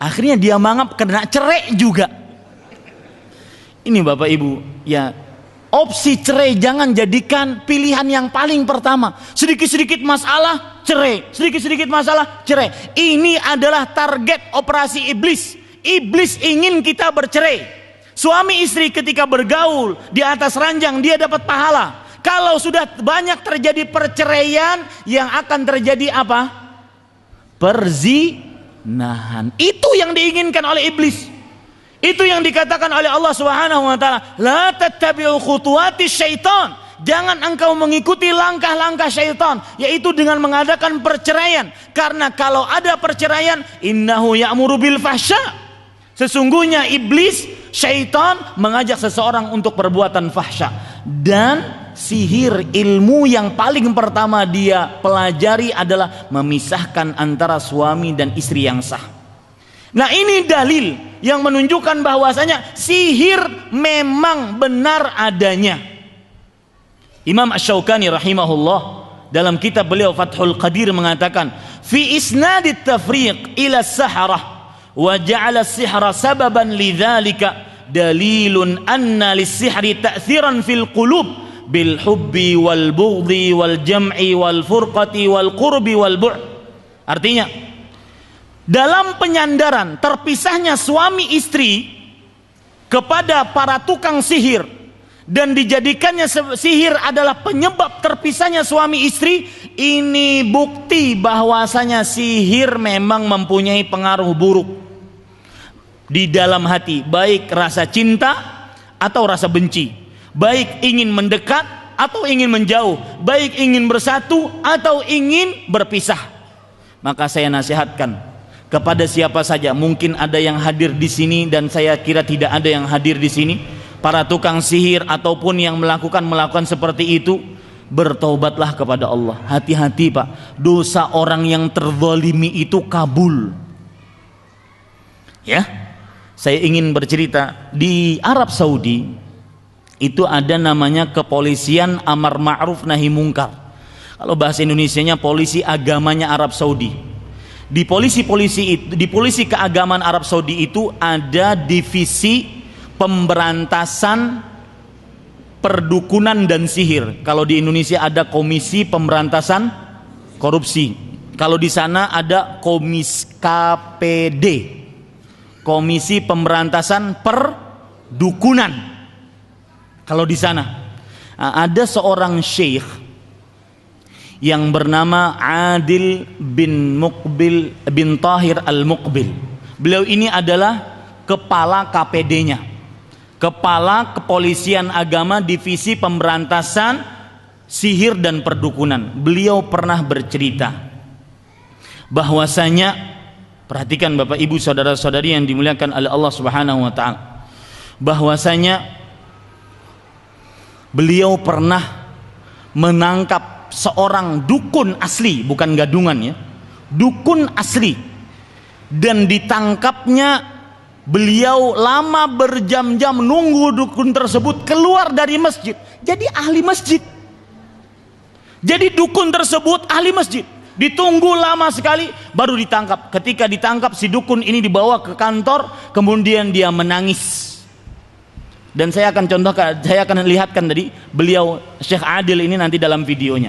Akhirnya dia mangap kena cerai juga. Ini Bapak Ibu ya, opsi cerai jangan jadikan pilihan yang paling pertama. Sedikit-sedikit masalah cerai, sedikit-sedikit masalah cerai. Ini adalah target operasi iblis. Iblis ingin kita bercerai. Suami istri ketika bergaul di atas ranjang dia dapat pahala. Kalau sudah banyak terjadi perceraian, yang akan terjadi apa? Perzinahan. Itu yang diinginkan oleh iblis. Itu yang dikatakan oleh Allah Subhanahu wa taala, la tattabi'u khutuwati syaitan. Jangan engkau mengikuti langkah-langkah syaitan, yaitu dengan mengadakan perceraian. Karena kalau ada perceraian, innahu ya'muru bil fahsya. Sesungguhnya iblis, syaitan mengajak seseorang untuk perbuatan fahsya. Dan sihir, ilmu yang paling pertama dia pelajari adalah memisahkan antara suami dan istri yang sah. Nah, ini dalil yang menunjukkan bahwasanya sihir memang benar adanya. Imam Asy-Syaukani rahimahullah dalam kitab beliau Fathul Qadir mengatakan, fi isnadit tafriq ila as-sahrah wa ja'ala as-sihra sababan lidzalika dalilun anna lis-sihri ta'thiran fil qulub bil hubbi wal bughdhi wal jam'i wal furqati wal qurbi wal bu'd. Artinya, dalam penyandaran terpisahnya suami istri kepada para tukang sihir dan dijadikannya sihir adalah penyebab terpisahnya suami istri, ini bukti bahwasanya sihir memang mempunyai pengaruh buruk di dalam hati, baik rasa cinta atau rasa benci, baik ingin mendekat atau ingin menjauh, baik ingin bersatu atau ingin berpisah. Maka saya nasihatkan kepada siapa saja, mungkin ada yang hadir di sini dan saya kira tidak ada yang hadir di sini, para tukang sihir ataupun yang melakukan seperti itu, bertaubatlah kepada Allah. Hati-hati Pak, dosa orang yang terzalimi itu kabul. Ya, saya ingin bercerita, di Arab Saudi itu ada namanya kepolisian amar ma'ruf nahi mungkar. Kalau bahasa Indonesianya polisi agamanya Arab Saudi. Di polisi keagamaan Arab Saudi itu ada divisi pemberantasan perdukunan dan sihir. Kalau di Indonesia ada Komisi Pemberantasan Korupsi. Kalau di sana ada KPD, Komisi Pemberantasan Perdukunan. Kalau di sana ada seorang syekh yang bernama Adil bin Muqbil bin Tahir Al-Muqbil. Beliau ini adalah kepala KPD-nya, kepala kepolisian agama divisi pemberantasan sihir dan perdukunan. Beliau pernah bercerita bahwasanya, perhatikan Bapak Ibu saudara-saudari yang dimuliakan oleh Allah Subhanahu wa taala, bahwasanya beliau pernah menangkap seorang dukun asli, bukan gadungan ya, dukun asli, dan ditangkapnya beliau lama berjam-jam nunggu dukun tersebut keluar dari masjid. Jadi ahli masjid, jadi dukun tersebut ahli masjid, ditunggu lama sekali baru ditangkap. Ketika ditangkap, si dukun ini dibawa ke kantor, kemudian dia menangis. Dan saya akan contohkan, saya akan lihatkan tadi beliau Syekh Adil ini nanti dalam videonya.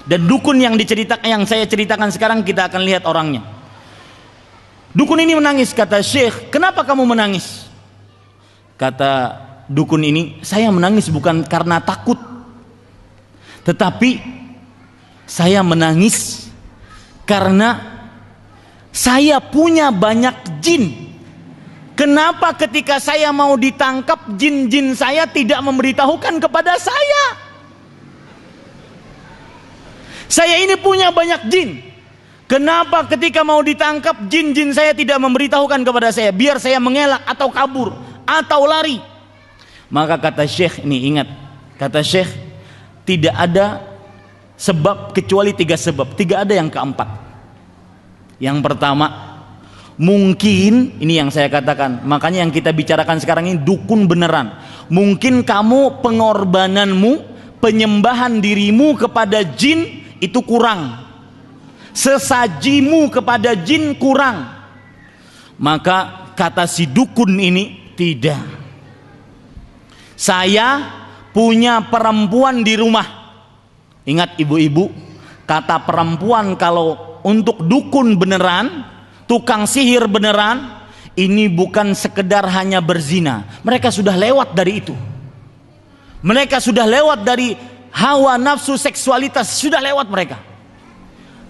Dan dukun yang saya ceritakan sekarang, kita akan lihat orangnya. Dukun ini menangis. Kata Syekh, kenapa kamu menangis? Kata dukun ini, saya menangis bukan karena takut, tetapi saya menangis karena saya punya banyak jin. Kenapa ketika saya mau ditangkap, jin-jin saya tidak memberitahukan kepada saya? Saya ini punya banyak jin. Kenapa ketika mau ditangkap, jin-jin saya tidak memberitahukan kepada saya, biar saya mengelak atau kabur atau lari? Maka kata Syekh ini, ingat, kata Syekh, tidak ada sebab kecuali 3 sebab. 3 ada yang keempat. Yang pertama, mungkin, ini yang saya katakan, makanya yang kita bicarakan sekarang ini dukun beneran. Mungkin kamu pengorbananmu, penyembahan dirimu kepada jin itu kurang, sesajimu kepada jin kurang. Maka kata si dukun ini, tidak, saya punya perempuan di rumah. Ingat ibu-ibu, kata perempuan kalau untuk dukun beneran, tukang sihir beneran, ini bukan sekedar hanya berzina. Mereka sudah lewat dari itu. Mereka sudah lewat dari hawa nafsu seksualitas, sudah lewat mereka.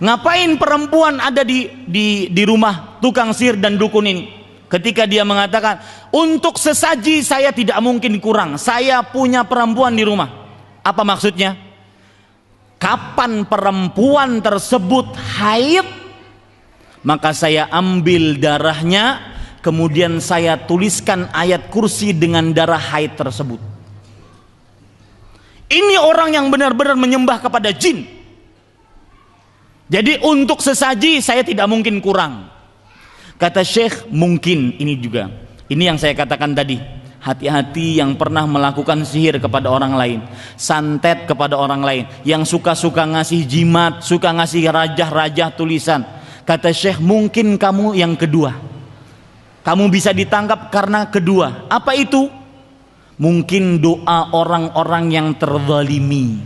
Ngapain perempuan ada di rumah tukang sihir dan dukun ini? Ketika dia mengatakan, untuk sesaji saya tidak mungkin kurang, saya punya perempuan di rumah. Apa maksudnya? Kapan perempuan tersebut haid, maka saya ambil darahnya, kemudian saya tuliskan ayat kursi dengan darah haid tersebut. Ini orang yang benar-benar menyembah kepada jin. Jadi untuk sesaji saya tidak mungkin kurang. Kata Syekh, mungkin ini juga. Ini yang saya katakan tadi. Hati-hati yang pernah melakukan sihir kepada orang lain, santet kepada orang lain, yang suka-suka ngasih jimat, suka ngasih rajah-rajah tulisan. Kata Syekh, mungkin kamu yang kedua. Kamu bisa ditangkap karena kedua. Apa itu? Mungkin doa orang-orang yang terzalimi.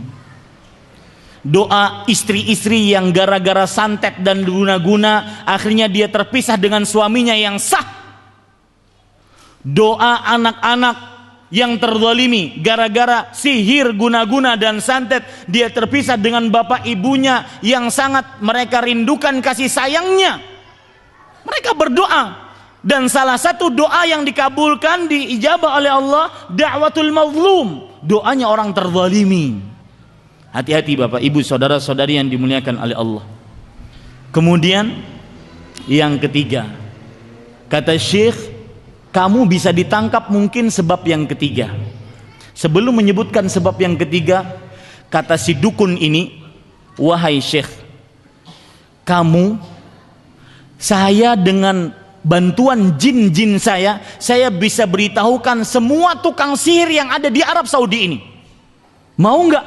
Doa istri-istri yang gara-gara santet dan guna-guna akhirnya dia terpisah dengan suaminya yang sah. Doa anak-anak yang terzalimi gara-gara sihir, guna-guna dan santet, dia terpisah dengan bapak ibunya yang sangat mereka rindukan kasih sayangnya. Mereka berdoa, dan salah satu doa yang dikabulkan, diijabah oleh Allah, da'watul mazlum, doanya orang terzalimi. Hati-hati Bapak Ibu saudara-saudari yang dimuliakan oleh Allah. Kemudian yang ketiga, kata Syekh, kamu bisa ditangkap mungkin sebab yang ketiga. Sebelum menyebutkan sebab yang ketiga, Kata si dukun ini, wahai Syekh, saya dengan bantuan jin-jin saya bisa beritahukan semua tukang sihir yang ada di Arab Saudi ini. Mau enggak?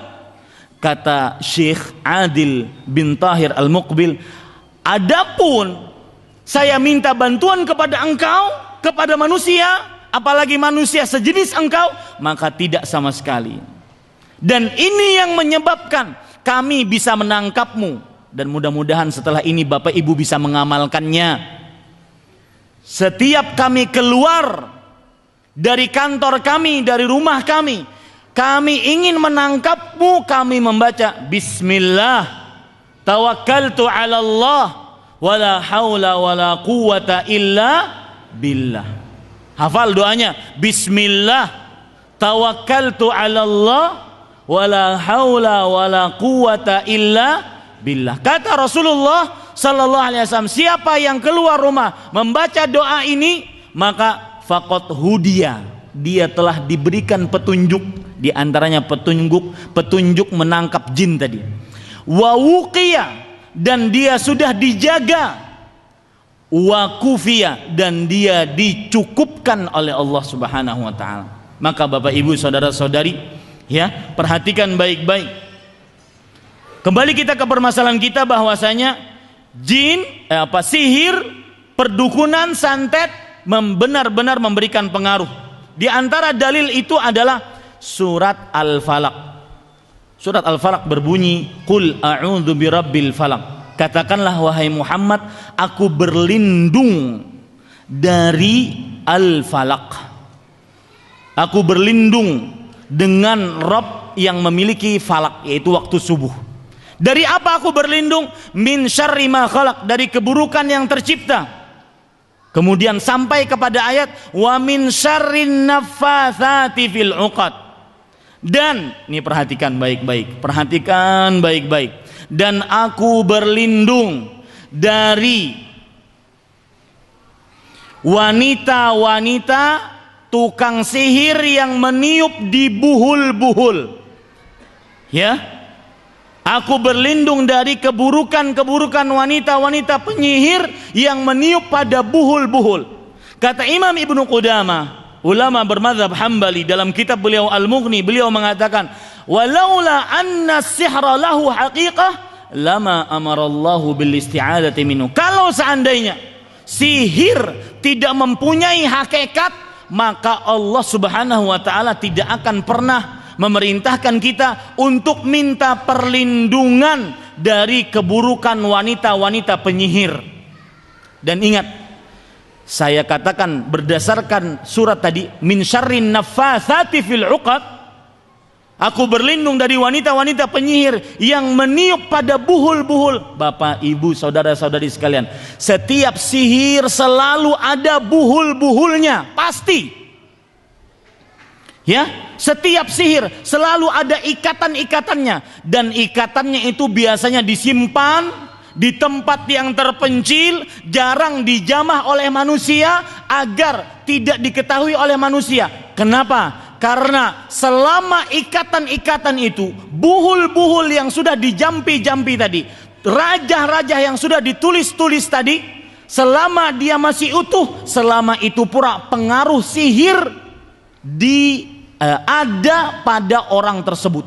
Kata Syekh Adil bin Tahir Al-Muqbil, adapun saya minta bantuan kepada engkau, kepada manusia, apalagi manusia sejenis engkau, maka tidak sama sekali. Dan ini yang menyebabkan kami bisa menangkapmu. Dan mudah-mudahan setelah ini Bapak Ibu bisa mengamalkannya. Setiap kami keluar dari kantor kami, dari rumah kami ingin menangkapmu, kami membaca Bismillah tawakkaltu ala Allah wala haula wala quwata illa billah. Hafal doanya, Bismillah tawakkaltu ala Allah wala haula wala quwata illa billah. Kata Rasulullah sallallahu alaihi wasallam, siapa yang keluar rumah membaca doa ini, maka faqad hudiya, dia telah diberikan petunjuk, di antaranya petunjuk menangkap jin tadi. Wa wuqiya, dan dia sudah dijaga. Wa kufiya, dan dia dicukupkan oleh Allah Subhanahu wa taala. Maka Bapak Ibu saudara-saudari, ya, perhatikan baik-baik. Kembali kita ke permasalahan kita, bahwasanya jin, sihir, perdukunan, santet benar-benar memberikan pengaruh. Di antara dalil itu adalah surat Al-Falaq. Surat Al-Falaq berbunyi, Qul a'udzu birabbil falaq. Katakanlah wahai Muhammad, aku berlindung dari Al-Falaq. Aku berlindung dengan Rabb yang memiliki falak, yaitu waktu subuh. Dari apa aku berlindung? Min syarri ma khalaq, dari keburukan yang tercipta. Kemudian sampai kepada ayat wa min syarrin naffatsati fil 'uqad. Dan ini perhatikan baik-baik. Dan aku berlindung dari wanita-wanita tukang sihir yang meniup di buhul-buhul. Ya. Aku berlindung dari keburukan-keburukan wanita-wanita penyihir yang meniup pada buhul-buhul. Kata Imam Ibnu Qudamah, ulama bermadzhab Hambali, dalam kitab beliau Al-Mughni, beliau mengatakan, walaula anna sihra lahu haqiqah lama amarallahu bil isti'adati minhu. Kalau seandainya sihir tidak mempunyai hakikat, maka Allah Subhanahu wa taala tidak akan pernah memerintahkan kita untuk minta perlindungan dari keburukan wanita-wanita penyihir. Dan ingat, saya katakan berdasarkan surat tadi, min syarrin naffatsati fil 'uqad, aku berlindung dari wanita-wanita penyihir yang meniup pada buhul-buhul. Bapak, Ibu, saudara-saudari sekalian, setiap sihir selalu ada buhul-buhulnya, pasti. Ya, setiap sihir selalu ada ikatan-ikatannya, dan ikatannya itu biasanya disimpan di tempat yang terpencil, jarang dijamah oleh manusia agar tidak diketahui oleh manusia. Kenapa? Karena selama ikatan-ikatan itu, buhul-buhul yang sudah dijampi-jampi tadi, raja-raja yang sudah ditulis-tulis tadi, selama dia masih utuh, selama itu pula pengaruh sihir ada pada orang tersebut.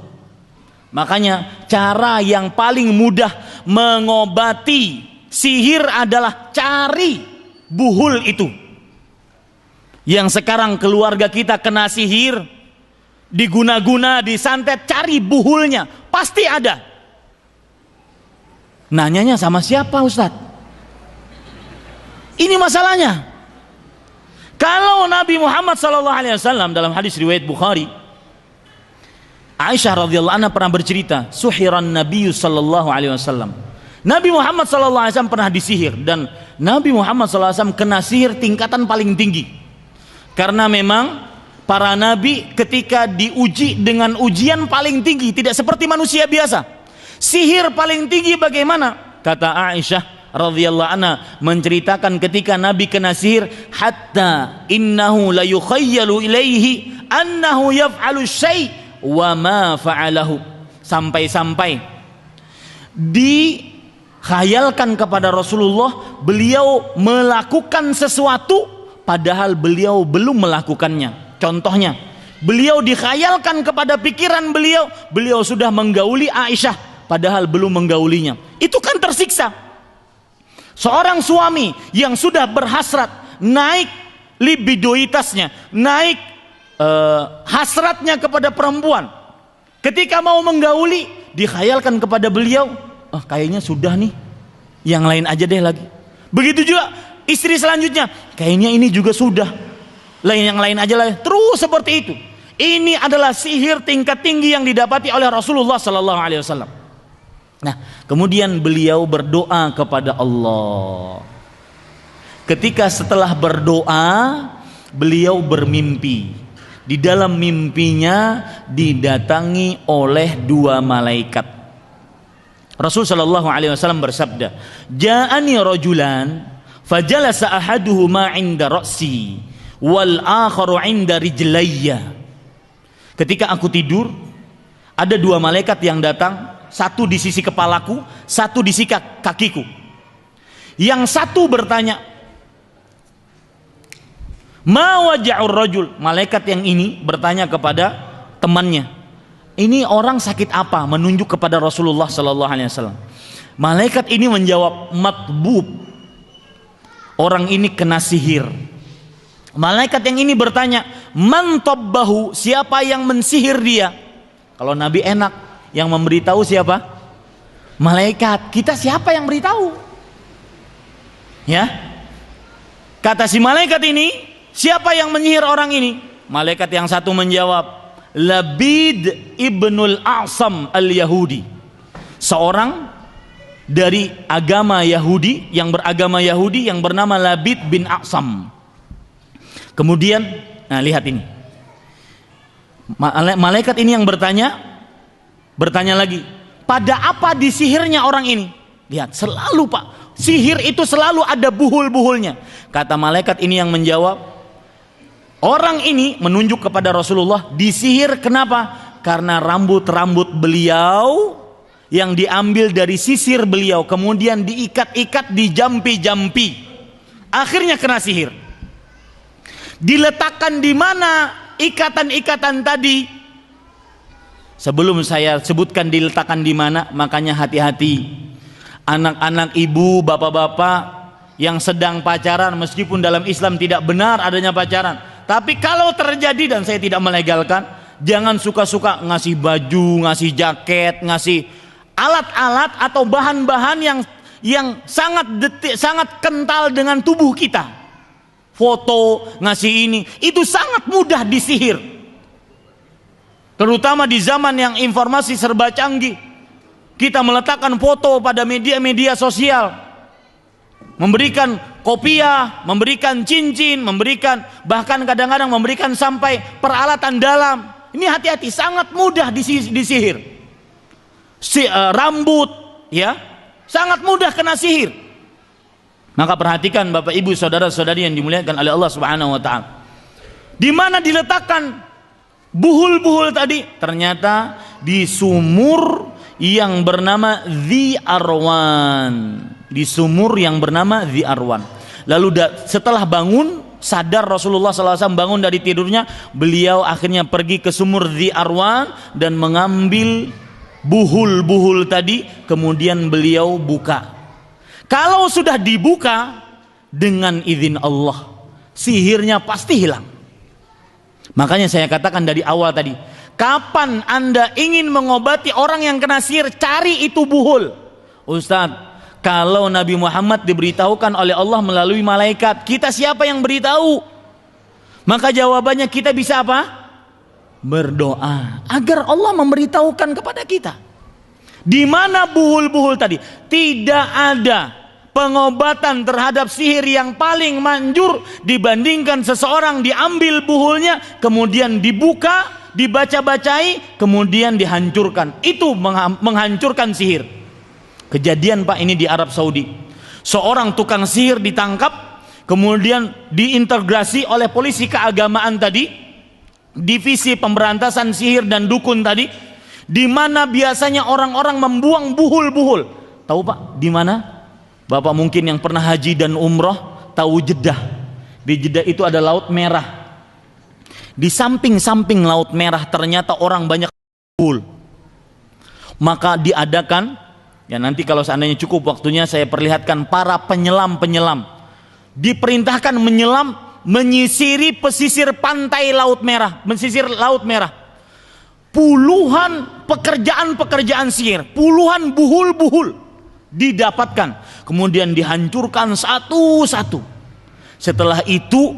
Makanya cara yang paling mudah mengobati sihir adalah cari buhul itu. Yang sekarang keluarga kita kena sihir, diguna-guna, disantet, cari buhulnya, pasti ada. Nanyanya sama siapa, Ustadz? Ini masalahnya. Kalau Nabi Muhammad SAW dalam hadis riwayat Bukhari, Aisyah radhiyallahu anha pernah bercerita, suhiran Nabi sallallahu alaihi wasallam. Nabi Muhammad sallallahu alaihi wasallam pernah disihir, dan Nabi Muhammad sallallahu alaihi wasallam kena sihir tingkatan paling tinggi. Karena memang para nabi ketika diuji dengan ujian paling tinggi, tidak seperti manusia biasa. Sihir paling tinggi bagaimana? Kata Aisyah radhiyallahu anha menceritakan ketika Nabi kena sihir, hatta innahu la yukhayyalu ilaihi annahu yaf'alu syai' wa ma fa'alahu. Sampai-sampai dikhayalkan kepada Rasulullah beliau melakukan sesuatu padahal beliau belum melakukannya. Contohnya, beliau dikhayalkan kepada pikiran beliau sudah menggauli Aisyah padahal belum menggaulinya. Itu kan tersiksa. Seorang suami yang sudah berhasrat, naik libidoitasnya, naik hasratnya kepada perempuan, ketika mau menggauli dikhayalkan kepada beliau, kayaknya sudah nih, yang lain aja deh lagi. Begitu juga istri selanjutnya, kayaknya ini juga sudah, yang lain aja lah. Terus seperti itu. Ini adalah sihir tingkat tinggi yang didapati oleh Rasulullah sallallahu alaihi wasallam. Nah, kemudian beliau berdoa kepada Allah. Ketika setelah berdoa, beliau bermimpi. Di dalam mimpinya didatangi oleh dua malaikat. Rasul sallallahu alaihi wasallam bersabda, "Ja'ani rajulan fajalasa ahaduhuma 'inda ra'si wal akharu 'inda rijlayya." Ketika aku tidur, ada dua malaikat yang datang, satu di sisi kepalaku, satu di sisi kakiku. Yang satu bertanya, "Ma waja'ur rajul?" Malaikat yang ini bertanya kepada temannya, "Ini orang sakit apa?" Menunjuk kepada Rasulullah sallallahu alaihi wasallam. Malaikat ini menjawab, "Matbub." Orang ini kena sihir. Malaikat yang ini bertanya, "Man tabbahu?" Siapa yang mensihir dia? Kalau Nabi enak, yang memberitahu siapa? Malaikat. Kita siapa yang beritahu? Ya. Kata si malaikat ini, siapa yang menyihir orang ini? Malaikat yang satu menjawab, Labid ibnul A'sam al-Yahudi. Seorang dari agama Yahudi, yang beragama Yahudi, yang bernama Labid bin A'sam. Kemudian, nah lihat ini. Malaikat ini yang bertanya lagi, pada apa disihirnya orang ini? Lihat, selalu Pak, sihir itu selalu ada buhul-buhulnya. Kata malaikat ini yang menjawab, orang ini menunjuk kepada Rasulullah, disihir kenapa? Karena rambut-rambut beliau yang diambil dari sisir beliau, kemudian diikat-ikat, dijampi-jampi, akhirnya kena sihir. Diletakkan di mana ikatan-ikatan tadi? Sebelum saya sebutkan diletakkan di mana, makanya hati-hati. Anak-anak ibu, bapak-bapak yang sedang pacaran, meskipun dalam Islam tidak benar adanya pacaran, tapi kalau terjadi, dan saya tidak melegalkan, jangan suka-suka ngasih baju, ngasih jaket, ngasih alat-alat atau bahan-bahan yang sangat kental dengan tubuh kita. Foto, ngasih ini, itu sangat mudah disihir. Terutama di zaman yang informasi serba canggih. Kita meletakkan foto pada media-media sosial, memberikan kopiah, memberikan cincin, memberikan, bahkan kadang-kadang memberikan sampai peralatan dalam. Ini hati-hati, sangat mudah disihir. Rambut, ya, sangat mudah kena sihir. Maka perhatikan Bapak Ibu saudara-saudari yang dimuliakan oleh Allah Subhanahu wa taala. Di mana diletakkan buhul-buhul tadi? Ternyata di sumur yang bernama Dhi Arwan. Di sumur yang bernama Dhi Arwan. Lalu setelah bangun, sadar Rasulullah SAW bangun dari tidurnya, beliau akhirnya pergi ke sumur Dhi Arwan dan mengambil buhul-buhul tadi, kemudian beliau buka. Kalau sudah dibuka, dengan izin Allah, sihirnya pasti hilang. Makanya saya katakan dari awal tadi, kapan Anda ingin mengobati orang yang kena sihir, cari itu buhul. Ustadz, kalau Nabi Muhammad diberitahukan oleh Allah melalui malaikat, kita siapa yang beritahu? Maka jawabannya kita bisa apa? Berdoa agar Allah memberitahukan kepada kita. Di mana buhul-buhul tadi? Tidak ada pengobatan terhadap sihir yang paling manjur dibandingkan seseorang diambil buhulnya, kemudian dibuka, dibaca-bacai, kemudian dihancurkan. Itu menghancurkan sihir. Kejadian Pak ini di Arab Saudi. Seorang tukang sihir ditangkap, kemudian diintegrasi oleh polisi keagamaan tadi, divisi pemberantasan sihir dan dukun tadi, Di mana biasanya orang-orang membuang buhul-buhul. Tahu Pak, di mana? Bapak mungkin yang pernah haji dan umroh tahu Jeddah. Di Jeddah itu ada Laut Merah. Di samping-samping Laut Merah ternyata orang banyak buhul. Maka diadakan, ya nanti kalau seandainya cukup waktunya saya perlihatkan para penyelam-penyelam. Diperintahkan menyelam, menyisiri pesisir pantai Laut Merah, mesisir Laut Merah. Puluhan pekerjaan-pekerjaan sihir, puluhan buhul-buhul didapatkan, kemudian dihancurkan satu-satu. Setelah itu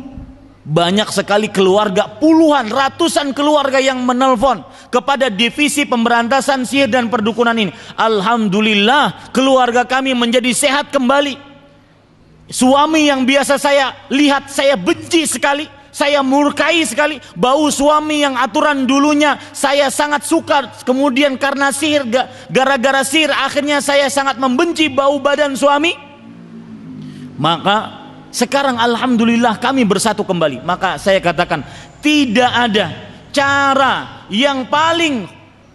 banyak sekali keluarga, puluhan, ratusan keluarga yang menelpon kepada divisi pemberantasan sihir dan perdukunan ini. Alhamdulillah, keluarga kami menjadi sehat kembali. Suami yang biasa saya lihat saya benci sekali, saya murkai sekali, bau suami yang aturan dulunya saya sangat suka, kemudian karena sihir, gara-gara sihir akhirnya saya sangat membenci bau badan suami. Maka sekarang alhamdulillah kami bersatu kembali. Maka saya katakan, tidak ada cara yang paling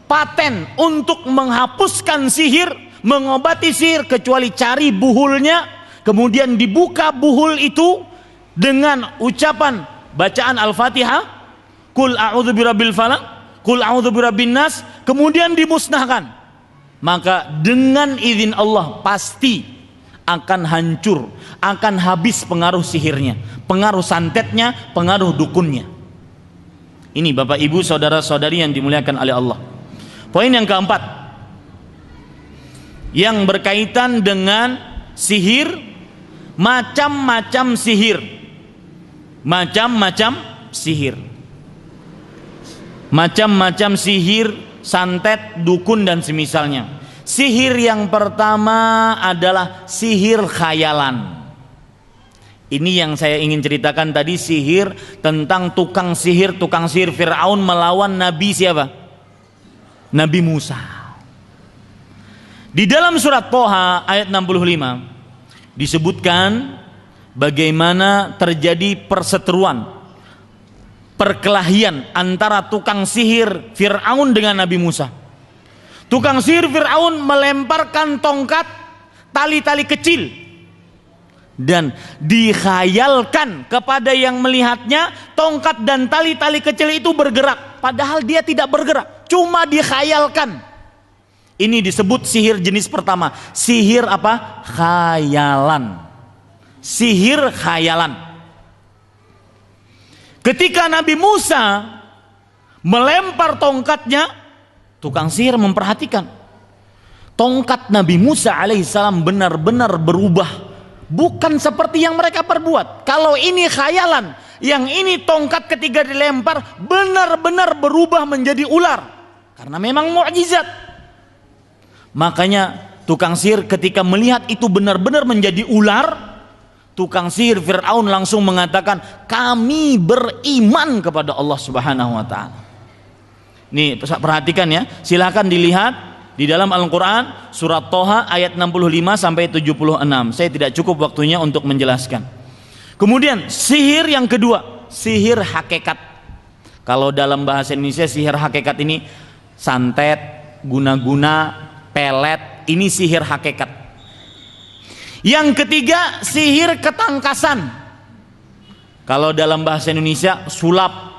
paten untuk menghapuskan sihir, mengobati sihir, kecuali cari buhulnya, kemudian dibuka buhul itu dengan ucapan bacaan Al-Fatihah, Qul a'udzu birabbil falaq, Qul a'udzu birabbin nas, kemudian dimusnahkan. Maka dengan izin Allah pasti akan hancur, akan habis pengaruh sihirnya, pengaruh santetnya, pengaruh dukunnya. Ini Bapak Ibu saudara-saudari yang dimuliakan oleh Allah. Poin yang keempat yang berkaitan dengan sihir, macam-macam sihir. Macam-macam sihir, macam-macam sihir, santet, dukun dan semisalnya. Sihir yang pertama adalah sihir khayalan. Ini yang saya ingin ceritakan tadi, sihir tentang tukang sihir Fir'aun melawan Nabi siapa? Nabi Musa. Di dalam surat Thaha ayat 65 disebutkan bagaimana terjadi perseteruan, perkelahian antara tukang sihir Fir'aun dengan Nabi Musa. Tukang sihir Fir'aun melemparkan tongkat tali-tali kecil dan dikhayalkan kepada yang melihatnya tongkat dan tali-tali kecil itu bergerak, padahal dia tidak bergerak, cuma dikhayalkan. Ini disebut sihir jenis pertama. Sihir apa? Khayalan. Sihir khayalan. Ketika Nabi Musa melempar tongkatnya, tukang sihir memperhatikan tongkat Nabi Musa alaihissalam benar-benar berubah, bukan seperti yang mereka perbuat. Kalau ini khayalan, yang ini tongkat ketika dilempar benar-benar berubah menjadi ular, karena memang mukjizat. Makanya tukang sihir ketika melihat itu benar-benar menjadi ular, tukang sihir Fir'aun langsung mengatakan, kami beriman kepada Allah Subhanahu wa ta'ala. Nih perhatikan ya, silahkan dilihat di dalam Al-Quran surat Thaha ayat 65 sampai 76. Saya tidak cukup waktunya untuk menjelaskan. Kemudian sihir yang kedua, sihir hakikat. Kalau dalam bahasa Indonesia sihir hakikat ini santet, guna-guna, pelet, ini sihir hakikat. Yang ketiga, sihir ketangkasan. Kalau dalam bahasa Indonesia sulap.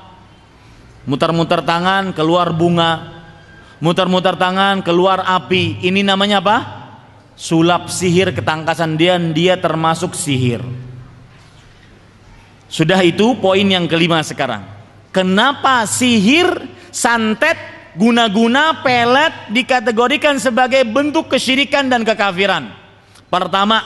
Mutar-mutar tangan keluar bunga, mutar-mutar tangan keluar api. Ini namanya apa? Sulap, sihir ketangkasan. Dia termasuk sihir. Sudah itu poin yang kelima sekarang. Kenapa sihir, santet, guna-guna, pelet dikategorikan sebagai bentuk kesyirikan dan kekafiran? Pertama,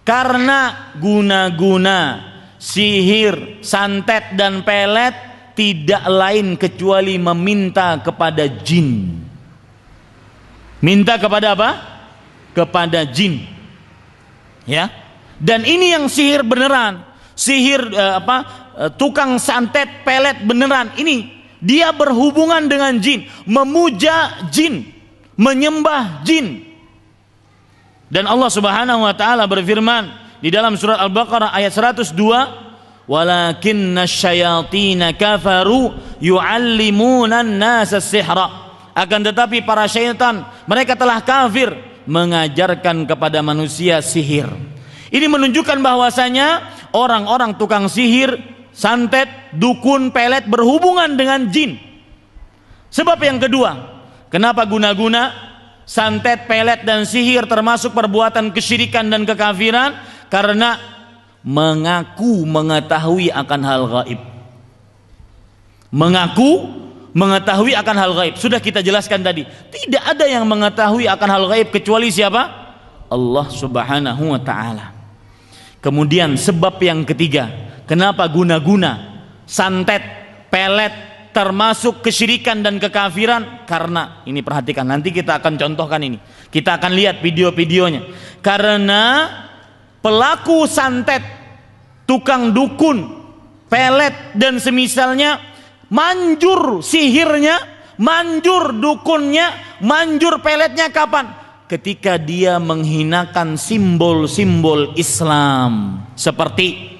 karena guna-guna, sihir, santet dan pelet tidak lain kecuali meminta kepada jin. Minta kepada apa? Kepada jin. Ya. Dan ini yang sihir beneran. Sihir tukang santet, pelet beneran. Ini dia berhubungan dengan jin, memuja jin, menyembah jin. Dan Allah Subhanahu wa taala berfirman di dalam surat Al-Baqarah ayat 102, "Walakinna syayatina kafaru yu'allimuna an-nasa as-sihra." Akan tetapi para syaitan, mereka telah kafir mengajarkan kepada manusia sihir. Ini menunjukkan bahwasanya orang-orang tukang sihir, santet, dukun, pelet berhubungan dengan jin. Sebab yang kedua, kenapa guna-guna, santet, pelet dan sihir termasuk perbuatan kesyirikan dan kekafiran? Karena mengaku mengetahui akan hal gaib. Mengaku mengetahui akan hal gaib. Sudah kita jelaskan tadi, tidak ada yang mengetahui akan hal gaib kecuali siapa? Allah Subhanahu wa ta'ala. Kemudian sebab yang ketiga, kenapa guna-guna, santet, pelet termasuk kesyirikan dan kekafiran? Karena ini, perhatikan, nanti kita akan contohkan ini, kita akan lihat video-videonya. Karena pelaku santet, tukang dukun, pelet dan semisalnya manjur sihirnya, manjur dukunnya, manjur peletnya kapan? Ketika dia menghinakan simbol-simbol Islam. Seperti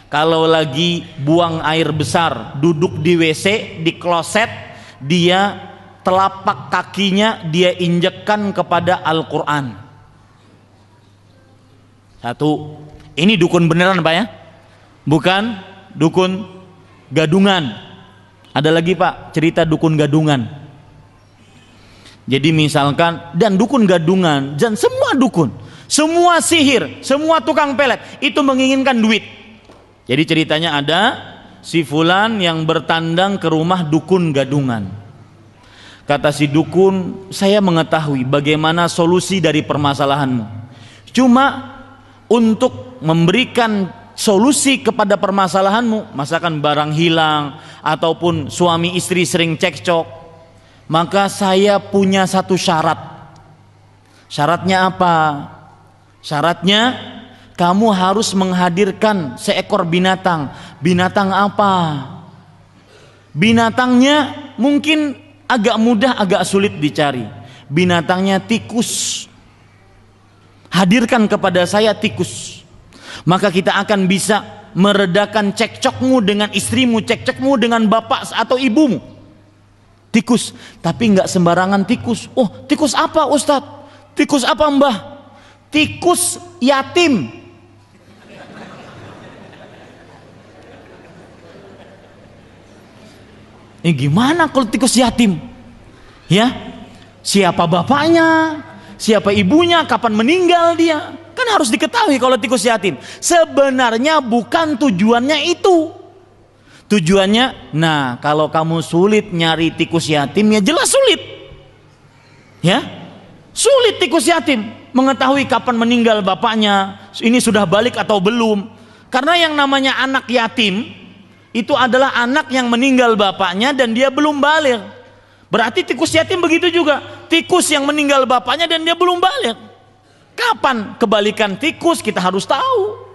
kalau lagi buang air besar, duduk di WC, di kloset, dia telapak kakinya dia injekkan kepada Al-Quran. Satu, ini dukun beneran Pak ya, bukan dukun gadungan. Ada lagi Pak, cerita dukun gadungan. Jadi misalkan, dan dukun gadungan, dan semua dukun, semua sihir, semua tukang pelet itu menginginkan duit. Jadi ceritanya ada si fulan yang bertandang ke rumah dukun gadungan. Kata si dukun, saya mengetahui bagaimana solusi dari permasalahanmu. Cuma untuk memberikan solusi kepada permasalahanmu, misalkan barang hilang ataupun suami istri sering cekcok, maka saya punya satu syarat. Syaratnya apa? Syaratnya kamu harus menghadirkan seekor binatang. Binatang apa? Binatangnya mungkin agak mudah, agak sulit dicari. Binatangnya tikus. Hadirkan kepada saya tikus. Maka kita akan bisa meredakan cekcokmu dengan istrimu, cekcokmu dengan bapak atau ibumu. Tikus, tapi nggak sembarangan tikus. Oh, tikus apa Ustadz? Tikus apa Mbah? Tikus yatim. Gimana kalau tikus yatim? Ya, siapa bapaknya? Siapa ibunya? Kapan meninggal dia? Kan harus diketahui kalau tikus yatim. Sebenarnya bukan tujuannya itu. Tujuannya, nah kalau kamu sulit nyari tikus yatim, ya jelas sulit. Ya, sulit tikus yatim mengetahui kapan meninggal bapaknya, ini sudah balik atau belum. Karena yang namanya anak yatim itu adalah anak yang meninggal bapaknya dan dia belum balik. Berarti tikus yatim begitu juga, tikus yang meninggal bapaknya dan dia belum balik. Kapan kebalikan tikus kita harus tahu.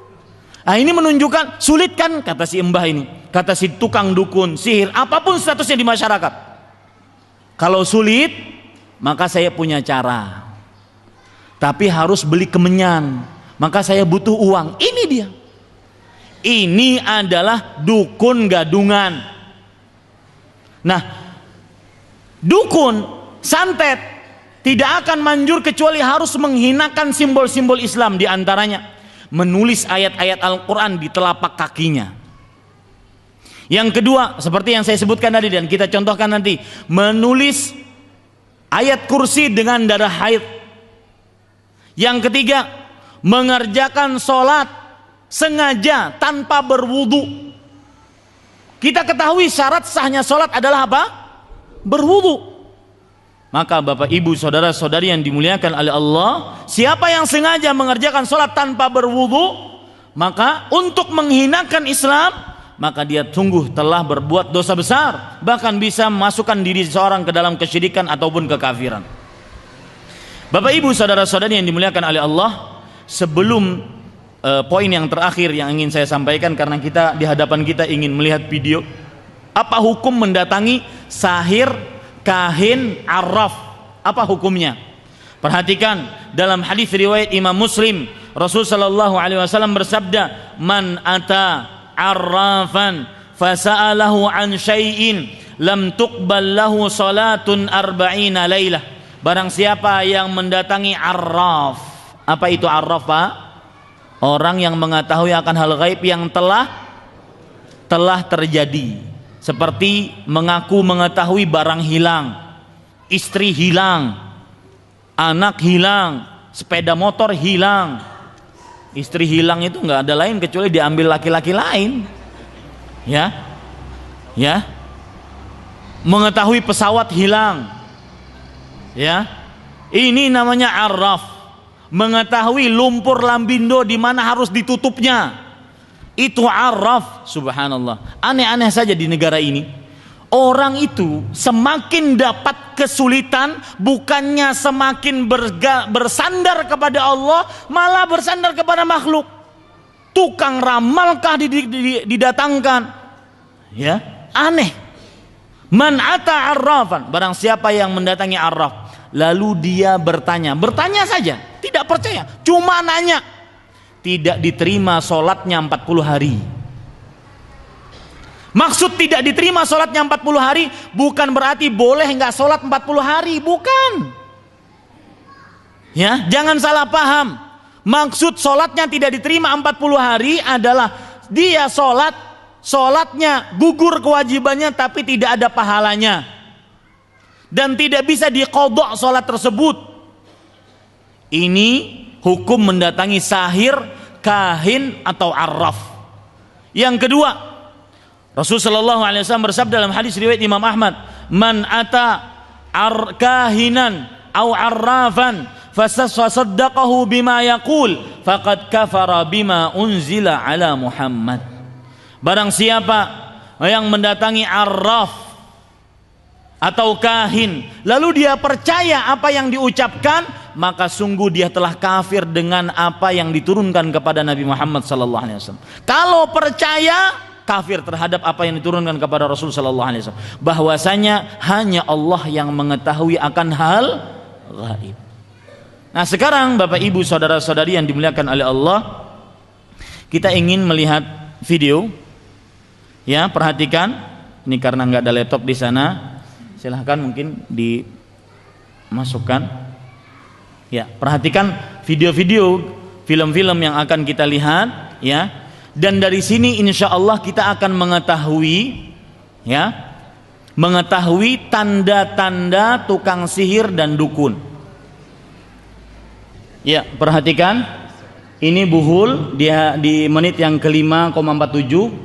Nah ini menunjukkan sulit kan, kata si mbah ini, kata si tukang dukun, sihir, apapun statusnya di masyarakat. Kalau sulit, maka saya punya cara. Tapi harus beli kemenyan, maka saya butuh uang. Ini dia. Ini adalah dukun gadungan. Nah, dukun, santet tidak akan manjur kecuali harus menghinakan simbol-simbol Islam, di antaranya menulis ayat-ayat Al-Quran di telapak kakinya. Yang kedua, seperti yang saya sebutkan tadi dan kita contohkan nanti, menulis ayat kursi dengan darah haid. Yang ketiga, mengerjakan sholat sengaja tanpa berwudu. Kita ketahui syarat sahnya sholat adalah apa? Berwudu. Maka Bapak Ibu saudara-saudari yang dimuliakan oleh Allah, siapa yang sengaja mengerjakan sholat tanpa berwudu, maka untuk menghinakan Islam, maka dia sungguh telah berbuat dosa besar, bahkan bisa memasukkan diri seorang ke dalam kesyirikan ataupun kekafiran. Bapak Ibu saudara-saudari yang dimuliakan oleh Allah, sebelum poin yang terakhir yang ingin saya sampaikan, karena kita di hadapan kita ingin melihat video, apa hukum mendatangi sahir, kahin, arraf, apa hukumnya? Perhatikan dalam hadis riwayat Imam Muslim, Rasul sallallahu alaihi wasallam bersabda, "Man ata arrafan fasa'alahu an syai'in lam tuqbal lahu salatun arba'ina lailah. Barang siapa yang mendatangi arraf. Apa itu arraf, Pak? Orang yang mengetahui akan hal gaib yang telah terjadi, seperti mengaku mengetahui barang hilang, istri hilang, anak hilang, sepeda motor hilang. Istri hilang itu nggak ada lain kecuali diambil laki-laki lain, ya, mengetahui pesawat hilang, ya, ini namanya arraf. Mengetahui lumpur lambindo di mana harus ditutupnya, itu arraf. Subhanallah, aneh-aneh saja di negara ini. Orang itu semakin dapat kesulitan, bukannya semakin bersandar kepada Allah, malah bersandar kepada makhluk. Tukang ramalkah didatangkan, ya, aneh. Man ata arrafan, barang siapa yang mendatangi arraf, lalu dia bertanya saja, tidak percaya, cuma nanya, tidak diterima sholatnya 40 hari. Maksud tidak diterima sholatnya 40 hari bukan berarti boleh nggak sholat 40 hari, bukan. Ya, jangan salah paham. Maksud sholatnya tidak diterima 40 hari adalah dia sholatnya gugur kewajibannya tapi tidak ada pahalanya. Dan tidak bisa diqodok sholat tersebut. Ini hukum mendatangi sahir, kahin atau arraf. Yang kedua, Rasulullah SAW bersabda dalam hadis riwayat Imam Ahmad, man ata kahinan au arrafan fasaddaqahu bima yaqul faqad kafara bima unzila ala Muhammad. Barang siapa yang mendatangi arraf atau kahin lalu dia percaya apa yang diucapkan, maka sungguh dia telah kafir dengan apa yang diturunkan kepada Nabi Muhammad SAW. Kalau percaya, kafir terhadap apa yang diturunkan kepada Rasul sallallahu alaihi wasallam, bahwasanya hanya Allah yang mengetahui akan hal gaib. Nah, sekarang Bapak Ibu saudara-saudari yang dimuliakan oleh Allah, kita ingin melihat video. Ya, perhatikan. Ini karena nggak ada laptop di sana, silahkan mungkin dimasukkan. Ya, perhatikan video-video film-film yang akan kita lihat, ya. Dan dari sini insya Allah kita akan mengetahui, ya, mengetahui tanda-tanda tukang sihir dan dukun. Ya, perhatikan, ini buhul dia di menit yang ke-5,47.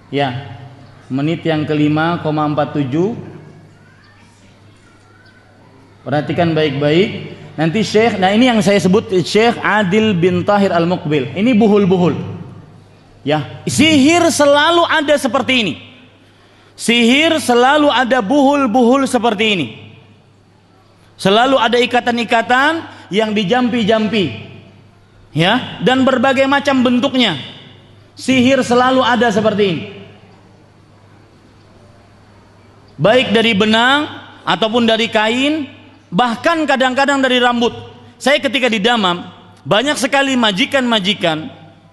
Ya, menit yang ke-5,47. Perhatikan baik-baik. Nanti Syekh, nah ini yang saya sebut Syekh Adil bin Tahir Al-Muqbil. Ini buhul-buhul. Ya, sihir selalu ada seperti ini. Sihir selalu ada buhul-buhul seperti ini. Selalu ada ikatan-ikatan yang dijampi-jampi. Ya, dan berbagai macam bentuknya. Sihir selalu ada seperti ini. Baik dari benang ataupun dari kain, bahkan kadang-kadang dari rambut. Saya ketika di Damam, banyak sekali majikan-majikan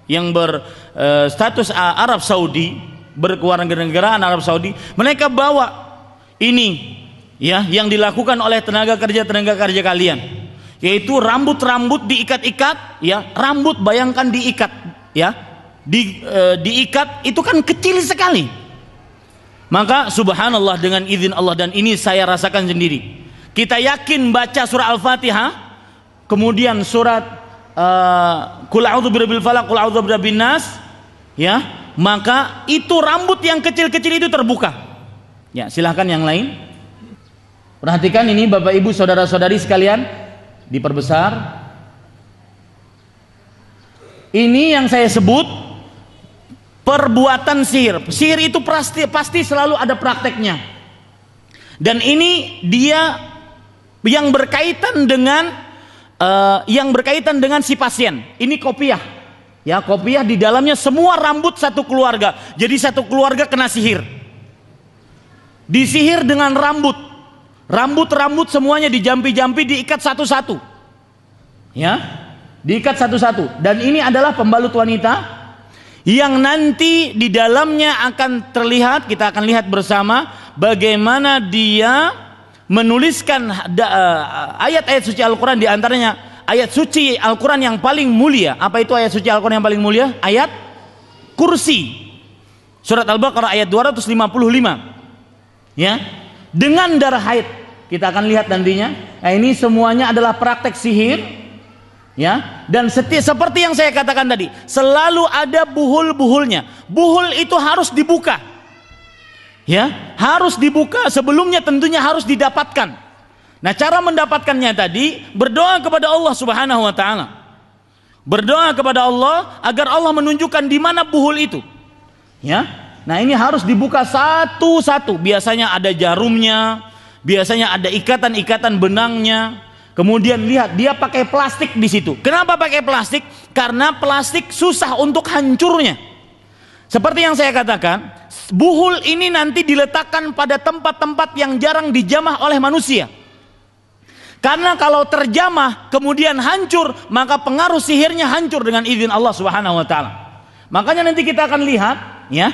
yang berstatus Arab Saudi, berkewarganegaraan Arab Saudi, mereka bawa ini, ya, yang dilakukan oleh tenaga kerja kalian, yaitu rambut diikat-ikat, ya, rambut bayangkan diikat, ya, diikat itu kan kecil sekali. Maka subhanallah, dengan izin Allah, dan ini saya rasakan sendiri. Kita yakin baca surah Al-Fatihah, kemudian surat Qul a'udzu birabbil falaq, qul a'udzu birabbin nas, ya, maka itu rambut yang kecil-kecil itu terbuka. Ya, silahkan yang lain. Perhatikan ini Bapak Ibu saudara-saudari sekalian, diperbesar. Ini yang saya sebut perbuatan sihir. Sihir itu pasti selalu ada prakteknya. Dan ini dia yang berkaitan dengan si pasien. Ini kopiah, ya, kopiah di dalamnya semua rambut satu keluarga. Jadi satu keluarga kena sihir. Disihir dengan rambut semuanya dijampi-jampi, diikat satu-satu, ya, diikat satu-satu. Dan ini adalah pembalut wanita yang nanti di dalamnya akan terlihat, kita akan lihat bersama bagaimana dia menuliskan ayat-ayat suci Al-Quran, di antaranya ayat suci Al-Quran yang paling mulia. Apa itu ayat suci Al-Quran yang paling mulia? Ayat kursi. Surat Al-Baqarah ayat 255. Ya, dengan darah haid. Kita akan lihat nantinya. Nah, ini semuanya adalah praktek sihir. Ya, dan seperti yang saya katakan tadi, selalu ada buhul-buhulnya. Buhul itu harus dibuka. Ya, harus dibuka, sebelumnya tentunya harus didapatkan. Nah, cara mendapatkannya tadi berdoa kepada Allah Subhanahu wa taala. Berdoa kepada Allah agar Allah menunjukkan di mana buhul itu. Ya. Nah, ini harus dibuka satu-satu. Biasanya ada jarumnya, biasanya ada ikatan-ikatan benangnya. Kemudian lihat, dia pakai plastik di situ. Kenapa pakai plastik? Karena plastik susah untuk hancurnya. Seperti yang saya katakan, buhul ini nanti diletakkan pada tempat-tempat yang jarang dijamah oleh manusia. Karena kalau terjamah kemudian hancur, maka pengaruh sihirnya hancur dengan izin Allah Subhanahu wa taala. Makanya nanti kita akan lihat, ya.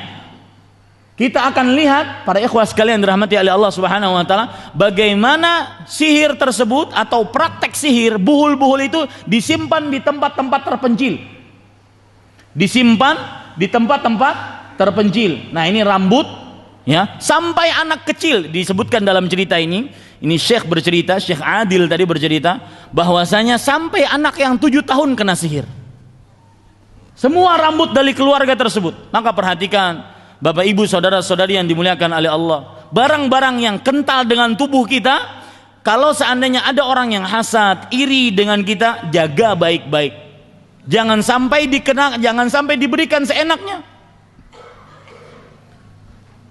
Kita akan lihat para ikhwah sekalian dirahmati oleh Allah Subhanahu wa taala, bagaimana sihir tersebut atau praktek sihir, buhul-buhul itu disimpan di tempat-tempat terpencil. Disimpan di tempat-tempat terpencil. Nah, ini rambut, ya, sampai anak kecil disebutkan dalam cerita ini. Ini Syekh bercerita, Syekh Adil tadi bercerita bahwasanya sampai anak yang 7 tahun kena sihir. Semua rambut dari keluarga tersebut. Maka perhatikan Bapak Ibu saudara-saudari yang dimuliakan oleh Allah, barang-barang yang kental dengan tubuh kita, kalau seandainya ada orang yang hasad, iri dengan kita, jaga baik-baik. Jangan sampai jangan sampai diberikan seenaknya.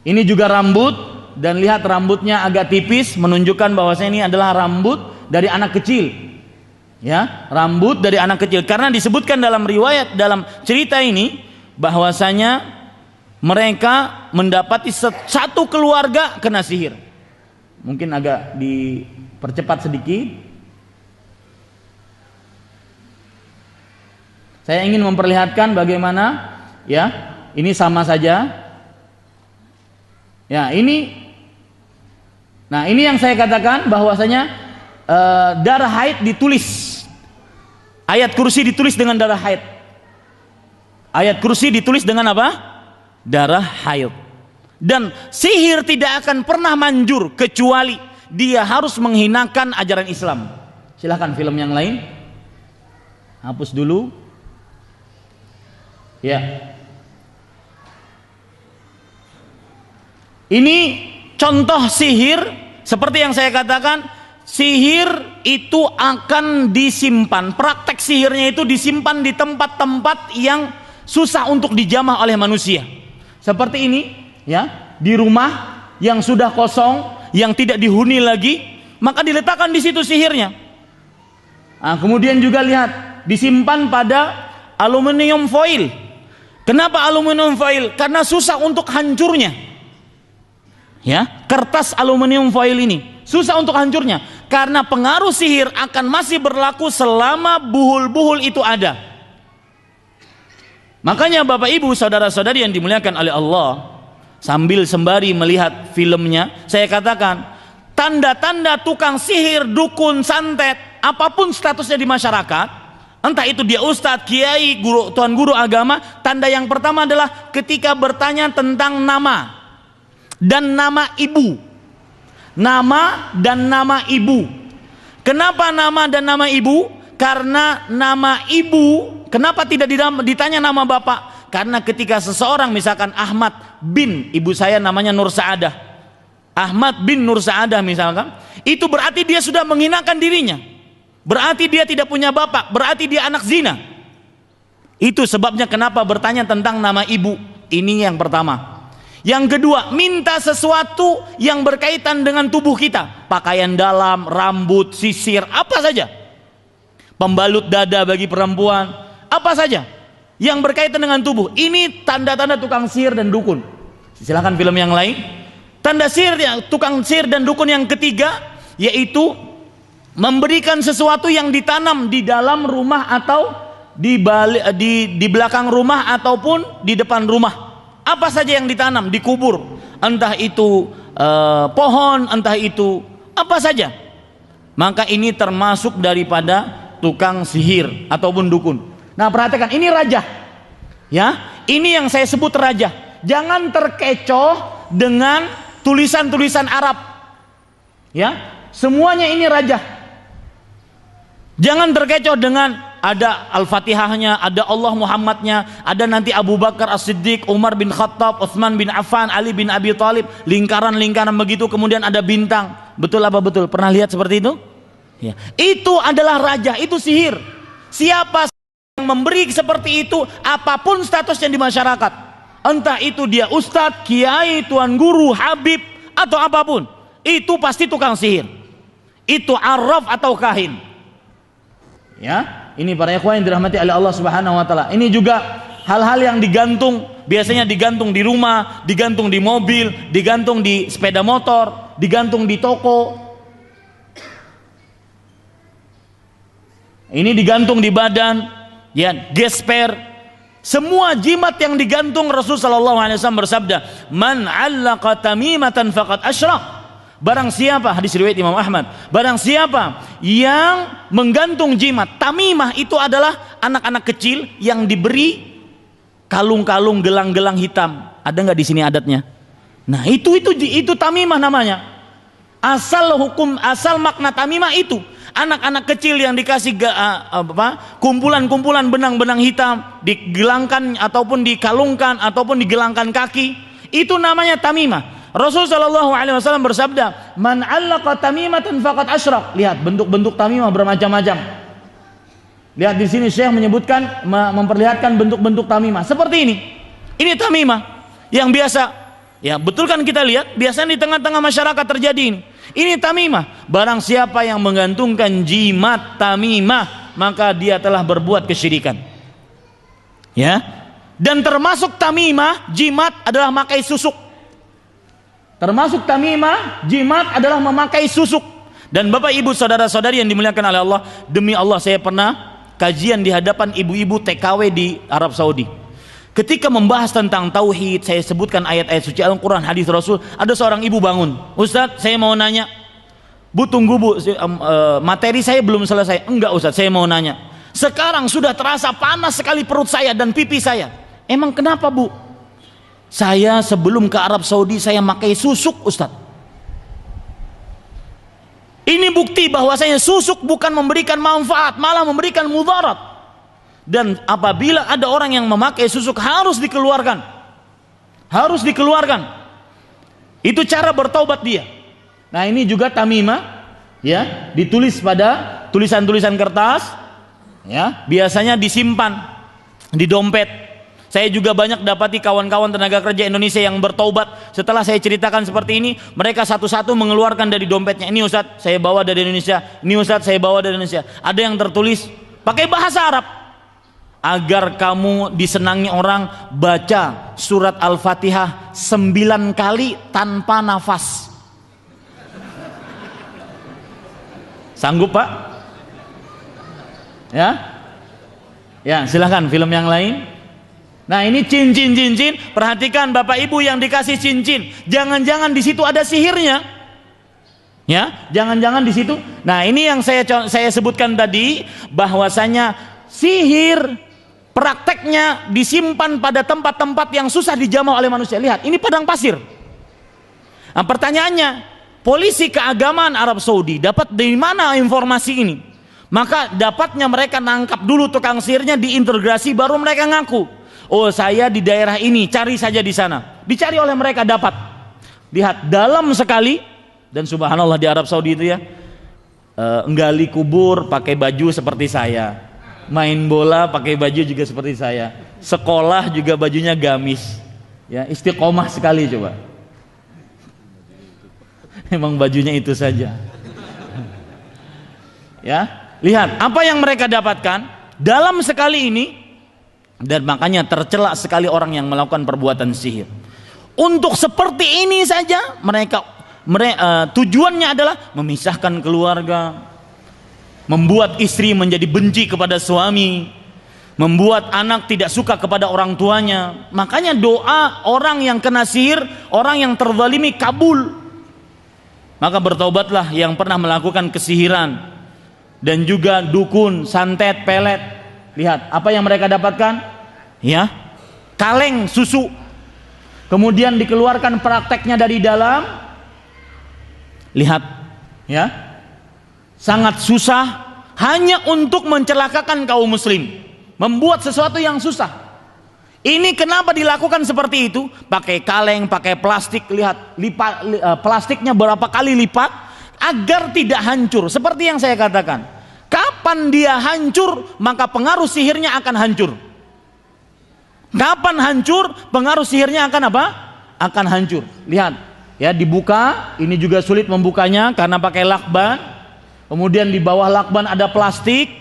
Ini juga rambut, dan lihat rambutnya agak tipis, menunjukkan bahwasanya ini adalah rambut dari anak kecil. Ya, rambut dari anak kecil, karena disebutkan dalam riwayat, dalam cerita ini bahwasanya mereka mendapati satu keluarga kena sihir. Mungkin agak dipercepat sedikit. Saya ingin memperlihatkan bagaimana, ya, ini sama saja. Ya, ini. Nah, ini yang saya katakan bahwasanya darah haid ditulis. Ayat kursi ditulis dengan darah haid. Ayat kursi ditulis dengan apa? Darah haid. Dan sihir tidak akan pernah manjur kecuali dia harus menghinakan ajaran Islam. Silahkan film yang lain, hapus dulu. Ya, ini contoh sihir. Seperti yang saya katakan, sihir itu akan disimpan, praktek sihirnya itu disimpan di tempat-tempat yang susah untuk dijamah oleh manusia. Seperti ini, ya, di rumah yang sudah kosong, yang tidak dihuni lagi, maka diletakkan di situ sihirnya. Nah, kemudian juga lihat, disimpan pada aluminium foil. Kenapa aluminium foil? Karena susah untuk hancurnya. Ya, kertas aluminium foil ini susah untuk hancurnya, karena pengaruh sihir akan masih berlaku selama buhul-buhul itu ada. Makanya Bapak Ibu saudara-saudari yang dimuliakan oleh Allah, sambil sembari melihat filmnya, saya katakan tanda-tanda tukang sihir, dukun, santet, apapun statusnya di masyarakat, entah itu dia ustadz, kiai, guru, tuan guru agama, tanda yang pertama adalah ketika bertanya tentang nama dan nama ibu. Nama dan nama ibu. Kenapa nama dan nama ibu? Karena nama ibu, kenapa tidak ditanya nama bapak? Karena ketika seseorang, misalkan Ahmad bin, ibu saya namanya Nur Saadah, Ahmad bin Nur Saadah misalkan, itu berarti dia sudah menghinakan dirinya, berarti dia tidak punya bapak, berarti dia anak zina. Itu sebabnya kenapa bertanya tentang nama ibu. Ini yang pertama. Yang kedua, minta sesuatu yang berkaitan dengan tubuh kita, pakaian dalam, rambut, sisir, apa saja, pembalut dada bagi perempuan, apa saja yang berkaitan dengan tubuh. Ini tanda-tanda tukang sihir dan dukun. Silakan film yang lain. Tanda sihir, tukang sihir dan dukun yang ketiga, yaitu memberikan sesuatu yang ditanam di dalam rumah atau di belakang rumah ataupun di depan rumah. Apa saja yang ditanam, dikubur, entah itu pohon, entah itu apa saja, maka ini termasuk daripada tukang sihir ataupun dukun. Nah, perhatikan, ini raja. Ya, ini yang saya sebut raja. Jangan terkecoh dengan tulisan-tulisan Arab. Ya, semuanya ini raja. Jangan terkecoh dengan ada Al-Fatihahnya, ada Allah Muhammadnya, ada nanti Abu Bakar As-Siddiq, Umar bin Khattab, Utsman bin Affan, Ali bin Abi Thalib, lingkaran-lingkaran begitu, kemudian ada bintang. Betul apa betul? Pernah lihat seperti itu? Ya. Itu adalah raja, itu sihir. Siapa yang memberi seperti itu, apapun statusnya di masyarakat, entah itu dia ustadz, kiai, tuan guru, habib, atau apapun, itu pasti tukang sihir. Itu arraf atau kahin. Ya, ini para ikhwan yang dirahmati oleh Allah Subhanahu wa taala. Ini juga hal-hal yang digantung, biasanya digantung di rumah, digantung di mobil, digantung di sepeda motor, digantung di toko. Ini digantung di badan, ya, gesper. Semua jimat yang digantung, Rasul sallallahu alaihi wasallam bersabda, "Man 'allaqa tamimatan faqad asyrak." Barang siapa, hadis riwayat Imam Ahmad, barang siapa yang menggantung jimat, tamimah itu adalah anak-anak kecil yang diberi kalung-kalung gelang-gelang hitam. Ada nggak di sini adatnya? Nah, itu tamimah namanya. Asal makna tamimah itu anak-anak kecil yang dikasih kumpulan-kumpulan benang-benang hitam, digelangkan ataupun dikalungkan ataupun digelangkan kaki, itu namanya tamimah. Rasul sallallahu alaihi wasallam bersabda, "Man 'allaqa tamimatan faqad asyrak." Lihat bentuk-bentuk tamimah bermacam-macam. Lihat di sini Syekh menyebutkan, memperlihatkan bentuk-bentuk tamimah seperti ini. Ini tamimah yang biasa. Ya, betul kan kita lihat, biasanya di tengah-tengah masyarakat terjadi ini. Ini tamimah. Barang siapa yang menggantungkan jimat tamimah, maka dia telah berbuat kesyirikan. Ya. Dan termasuk tamimah, jimat adalah memakai susuk. Termasuk tamimah, jimat adalah memakai susuk. Dan Bapak Ibu saudara-saudari yang dimuliakan oleh Allah, demi Allah saya pernah kajian di hadapan ibu-ibu TKW di Arab Saudi. Ketika membahas tentang tauhid, saya sebutkan ayat-ayat suci Al-Quran, hadis Rasul. Ada seorang ibu bangun, "Ustadz, saya mau nanya." "Bu, tunggu bu, materi saya belum selesai." "Enggak Ustadz, saya mau nanya. Sekarang sudah terasa panas sekali perut saya dan pipi saya." "Emang kenapa bu?" "Saya sebelum ke Arab Saudi saya pakai susuk Ustadz." Ini bukti bahwasanya susuk bukan memberikan manfaat, malah memberikan mudarat. Dan apabila ada orang yang memakai susuk, harus dikeluarkan. Harus dikeluarkan. Itu cara bertaubat dia. Nah, ini juga tamimah, ya, ditulis pada tulisan-tulisan kertas, ya, biasanya disimpan di dompet. Saya juga banyak dapati kawan-kawan tenaga kerja Indonesia yang bertaubat. Setelah saya ceritakan seperti ini, mereka satu-satu mengeluarkan dari dompetnya. "Ini Ustadz, saya bawa dari Indonesia. Ini Ustadz, saya bawa dari Indonesia." Ada yang tertulis pakai bahasa Arab. "Agar kamu disenangi orang, baca surat Al-Fatihah 9 kali tanpa nafas." Sanggup Pak? Ya? Ya, silahkan film yang lain. Nah, ini cincin. Perhatikan Bapak Ibu yang dikasih cincin, jangan-jangan di situ ada sihirnya. Ya, jangan-jangan di situ. Nah, ini yang saya sebutkan tadi, bahwasanya sihir prakteknya disimpan pada tempat-tempat yang susah dijamah oleh manusia. Lihat, ini padang pasir. Nah, pertanyaannya, polisi keagamaan Arab Saudi dapat dari mana informasi ini? Maka dapatnya mereka nangkap dulu tukang sihirnya, diintegrasi, baru mereka ngaku, "Oh, saya di daerah ini, cari saja di sana." Dicari oleh mereka, dapat. Lihat, dalam sekali. Dan subhanallah di Arab Saudi itu ya, nggali kubur pakai baju seperti saya, main bola pakai baju juga seperti saya, sekolah juga bajunya gamis, ya, istiqomah sekali. Coba, emang bajunya itu saja. Ya, lihat apa yang mereka dapatkan dalam sekali ini. Dan makanya tercela sekali orang yang melakukan perbuatan sihir. Untuk seperti ini saja mereka tujuannya adalah memisahkan keluarga, membuat istri menjadi benci kepada suami, membuat anak tidak suka kepada orang tuanya. Makanya doa orang yang kena sihir, orang yang terzalimi kabul. Maka bertaubatlah yang pernah melakukan kesihiran dan juga dukun, santet, pelet. Lihat apa yang mereka dapatkan, ya, kaleng susu, kemudian dikeluarkan prakteknya dari dalam. Lihat, ya, sangat susah hanya untuk mencelakakan kaum muslim, membuat sesuatu yang susah. Ini kenapa dilakukan seperti itu? Pakai kaleng, pakai plastik. Lihat, plastiknya berapa kali lipat agar tidak hancur. Seperti yang saya katakan, kapan dia hancur, maka pengaruh sihirnya akan hancur. Kapan hancur, pengaruh sihirnya akan apa? Akan hancur. Lihat, ya, dibuka. Ini juga sulit membukanya karena pakai lakban. Kemudian di bawah lakban ada plastik.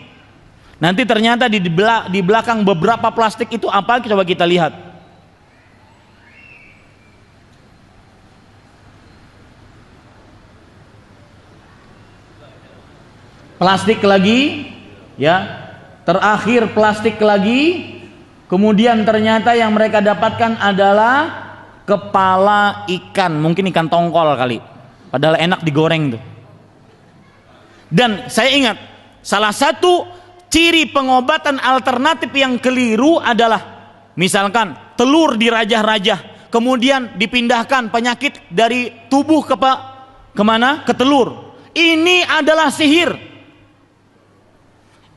Nanti ternyata di belakang beberapa plastik itu apa? Coba kita lihat. Plastik lagi, ya. Terakhir plastik lagi. Kemudian ternyata yang mereka dapatkan adalah kepala ikan, mungkin ikan tongkol kali. Padahal enak digoreng tuh. Dan saya ingat, salah satu ciri pengobatan alternatif yang keliru adalah misalkan telur dirajah-rajah, kemudian dipindahkan penyakit dari tubuh kemana? Ke telur. Ini adalah sihir.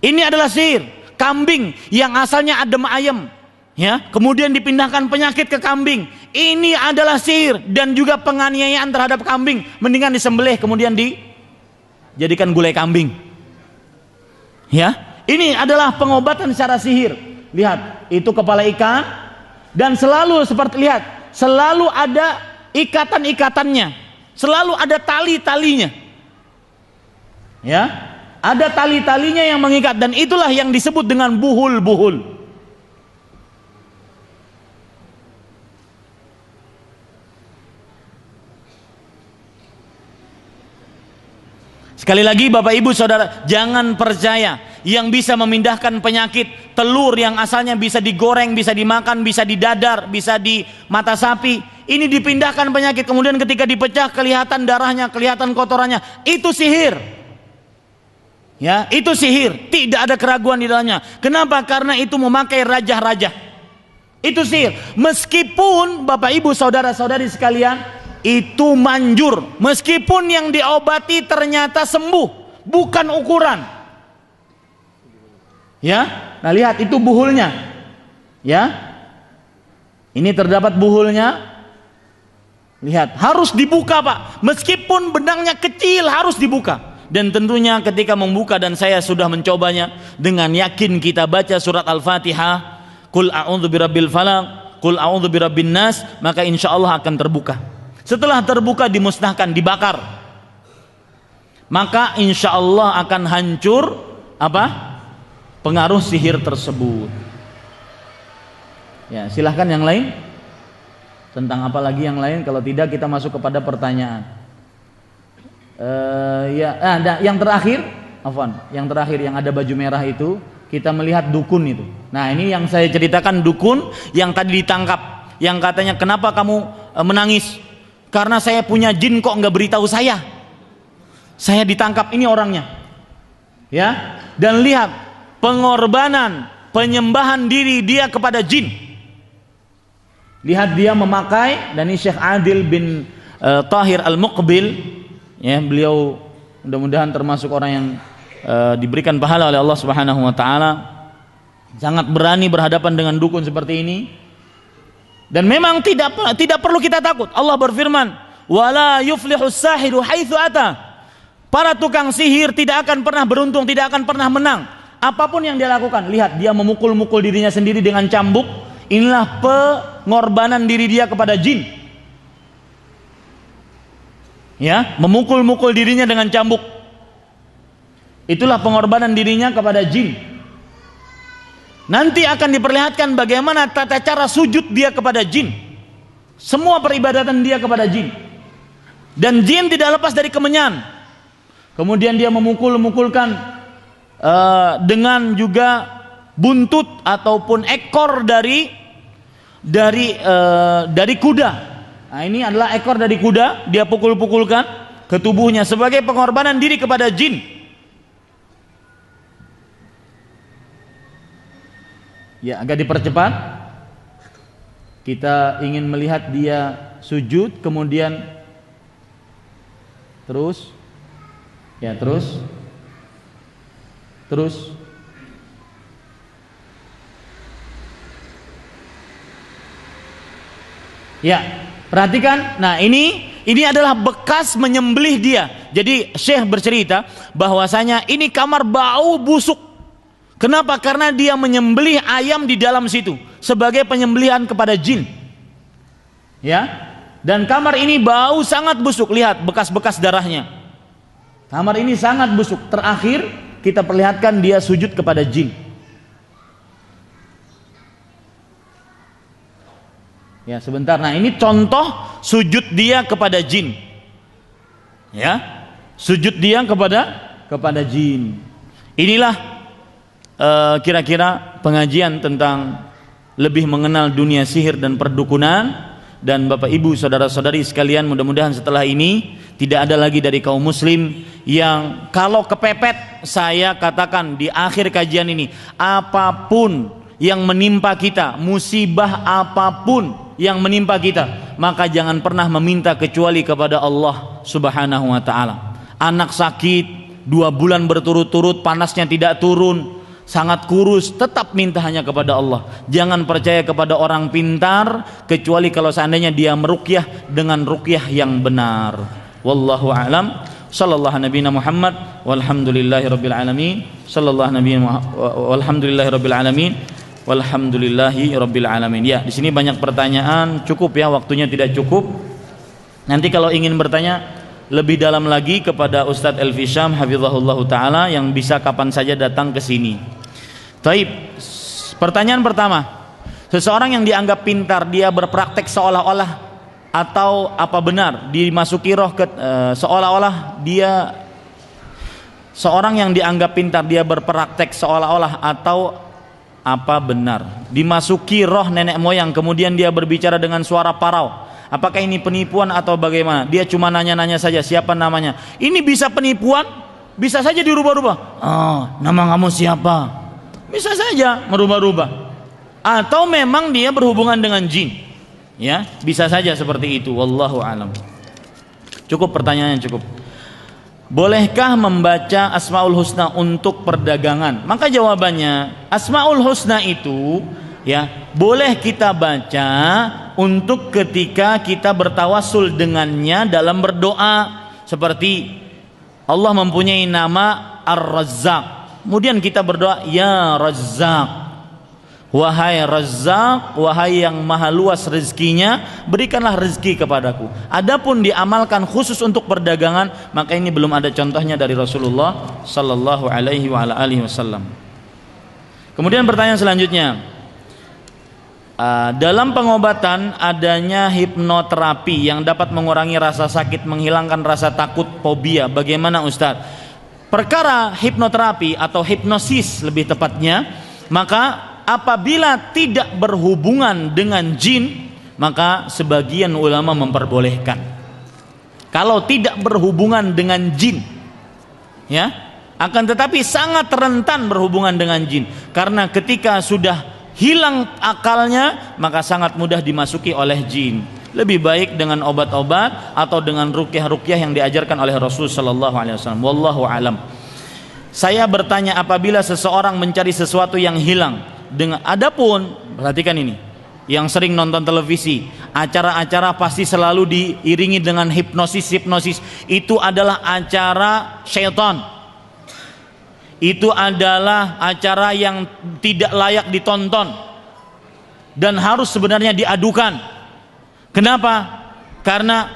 Ini adalah sihir. Kambing yang asalnya adem ayem, ya, kemudian dipindahkan penyakit ke kambing. Ini adalah sihir dan juga penganiayaan terhadap kambing. Mendingan disembelih kemudian dijadikan gulai kambing. Ya. Ini adalah pengobatan secara sihir. Lihat, itu kepala ikan dan selalu seperti, lihat, selalu ada ikatan-ikatannya, selalu ada tali-talinya. Ya, ada tali-talinya yang mengikat dan itulah yang disebut dengan buhul-buhul. Sekali lagi Bapak Ibu Saudara, jangan percaya yang bisa memindahkan penyakit telur yang asalnya bisa digoreng, bisa dimakan, bisa didadar, bisa di mata sapi. Ini dipindahkan penyakit, kemudian ketika dipecah kelihatan darahnya, kelihatan kotorannya. Itu sihir. Ya, itu sihir. Tidak ada keraguan di dalamnya. Kenapa? Karena itu memakai rajah-rajah. Itu sihir. Meskipun Bapak Ibu Saudara-saudari sekalian, itu manjur, meskipun yang diobati ternyata sembuh, bukan ukuran. Ya, nah lihat itu buhulnya. Ya, ini terdapat buhulnya. Lihat, harus dibuka Pak, meskipun benangnya kecil harus dibuka. Dan tentunya ketika membuka, dan saya sudah mencobanya, dengan yakin kita baca surat Al-Fatihah, Qul a'udzu birabbil falaq, Qul a'udzu birabbin nas, maka insya Allah akan terbuka. Setelah terbuka dimusnahkan, dibakar, maka insya Allah akan hancur apa? Pengaruh sihir tersebut. Ya, silahkan yang lain. Tentang apa lagi yang lain? Kalau tidak kita masuk kepada pertanyaan. Yang terakhir, yang terakhir yang ada baju merah itu, kita melihat dukun itu. Nah, ini yang saya ceritakan, dukun yang tadi ditangkap, yang katanya kenapa kamu menangis? Karena saya punya jin, kok nggak beritahu saya? Saya ditangkap, ini orangnya. Ya, dan lihat pengorbanan, penyembahan diri dia kepada jin. Lihat dia memakai, dan ini Syekh Adil bin Tahir Al-Muqbil, ya, beliau mudah-mudahan termasuk orang yang diberikan pahala oleh Allah Subhanahu wa taala. Sangat berani berhadapan dengan dukun seperti ini. Dan memang tidak perlu kita takut. Allah berfirman, "Wala yuflihus sahiru haitsu ata." Para tukang sihir tidak akan pernah beruntung, tidak akan pernah menang. Apapun yang dia lakukan, lihat dia memukul-mukul dirinya sendiri dengan cambuk. Inilah pengorbanan diri dia kepada jin. Ya, memukul-mukul dirinya dengan cambuk. Itulah pengorbanan dirinya kepada jin. Nanti akan diperlihatkan bagaimana tata cara sujud dia kepada jin. Semua peribadatan dia kepada jin. Dan jin tidak lepas dari kemenyan. Kemudian dia memukul-mukulkan dengan juga buntut ataupun ekor dari kuda. Nah, ini adalah ekor dari kuda, dia pukul-pukulkan. ke tubuhnya sebagai pengorbanan diri kepada jin. Ya, agak dipercepat. Kita ingin melihat dia sujud, kemudian terus ya, perhatikan. Nah, ini adalah bekas menyembelih dia. Jadi Syekh bercerita bahwasanya ini kamar bau busuk. Kenapa? Karena dia menyembelih ayam di dalam situ sebagai penyembelihan kepada jin. Ya. Dan kamar ini bau sangat busuk. Lihat bekas-bekas darahnya. Kamar ini sangat busuk. Terakhir kita perlihatkan dia sujud kepada jin. Ya, sebentar. Nah, ini contoh sujud dia kepada jin. Ya. Sujud dia kepada jin. Inilah kira-kira pengajian tentang lebih mengenal dunia sihir dan perdukunan. Dan Bapak Ibu saudara-saudari sekalian, mudah-mudahan setelah ini tidak ada lagi dari kaum muslim yang kalau kepepet, saya katakan di akhir kajian ini, apapun yang menimpa kita, musibah apapun yang menimpa kita, maka jangan pernah meminta kecuali kepada Allah Subhanahu wa taala. Anak sakit 2 bulan berturut-turut, panasnya tidak turun, sangat kurus, tetap minta hanya kepada Allah. Jangan percaya kepada orang pintar kecuali kalau seandainya dia meruqyah dengan ruqyah yang benar. Wallahu a'lam. Sallallahu nabiyana Muhammad walhamdulillahi rabbil alamin. Sallallahu nabiyana walhamdulillahi rabbil alamin. Walhamdulillahi rabbil alamin. Ya, di sini banyak pertanyaan, cukup ya, waktunya tidak cukup. Nanti kalau ingin bertanya lebih dalam lagi kepada Ustadz Elfi Syam hafizahullah taala yang bisa kapan saja datang ke sini. Taib. Pertanyaan pertama, seseorang yang dianggap pintar dia berpraktek seolah-olah atau apa benar dimasuki roh seolah-olah dia seorang yang dianggap pintar dia berpraktek seolah-olah atau apa benar dimasuki roh nenek moyang kemudian dia berbicara dengan suara parau? Apakah ini penipuan atau bagaimana? Dia cuma nanya-nanya saja siapa namanya. Ini bisa penipuan, bisa saja dirubah-rubah. Oh, nama kamu siapa? Bisa saja merubah-rubah. Atau memang dia berhubungan dengan jin. Ya, bisa saja seperti itu. Wallahu alam. Cukup pertanyaannya cukup. Bolehkah membaca Asmaul Husna untuk perdagangan? Maka jawabannya, Asmaul Husna itu ya boleh kita baca untuk ketika kita bertawasul dengannya dalam berdoa, seperti Allah mempunyai nama Ar-Razzaq, kemudian kita berdoa ya Razzaq, wahai Razzaq, wahai yang maha luas rezekinya, berikanlah rezeki kepadaku. Adapun diamalkan khusus untuk perdagangan, maka ini belum ada contohnya dari Rasulullah sallallahu alaihi wasallam. Kemudian pertanyaan selanjutnya, dalam pengobatan adanya hipnoterapi yang dapat mengurangi rasa sakit, menghilangkan rasa takut, fobia. Bagaimana Ustadz? Perkara hipnoterapi atau hipnosis lebih tepatnya, maka apabila tidak berhubungan dengan jin, maka sebagian ulama memperbolehkan. Kalau tidak berhubungan dengan jin, ya, akan tetapi sangat rentan berhubungan dengan jin, karena ketika sudah hilang akalnya maka sangat mudah dimasuki oleh jin. Lebih baik dengan obat-obat atau dengan ruqyah-ruqyah yang diajarkan oleh Rasul sallallahu alaihi wasallam. Wallahu alam. Saya bertanya, apabila seseorang mencari sesuatu yang hilang dengan, adapun perhatikan ini, yang sering nonton televisi, acara-acara pasti selalu diiringi dengan hipnosis. Itu adalah acara syaitan. Itu adalah acara yang tidak layak ditonton dan harus sebenarnya diadukan. Kenapa? Karena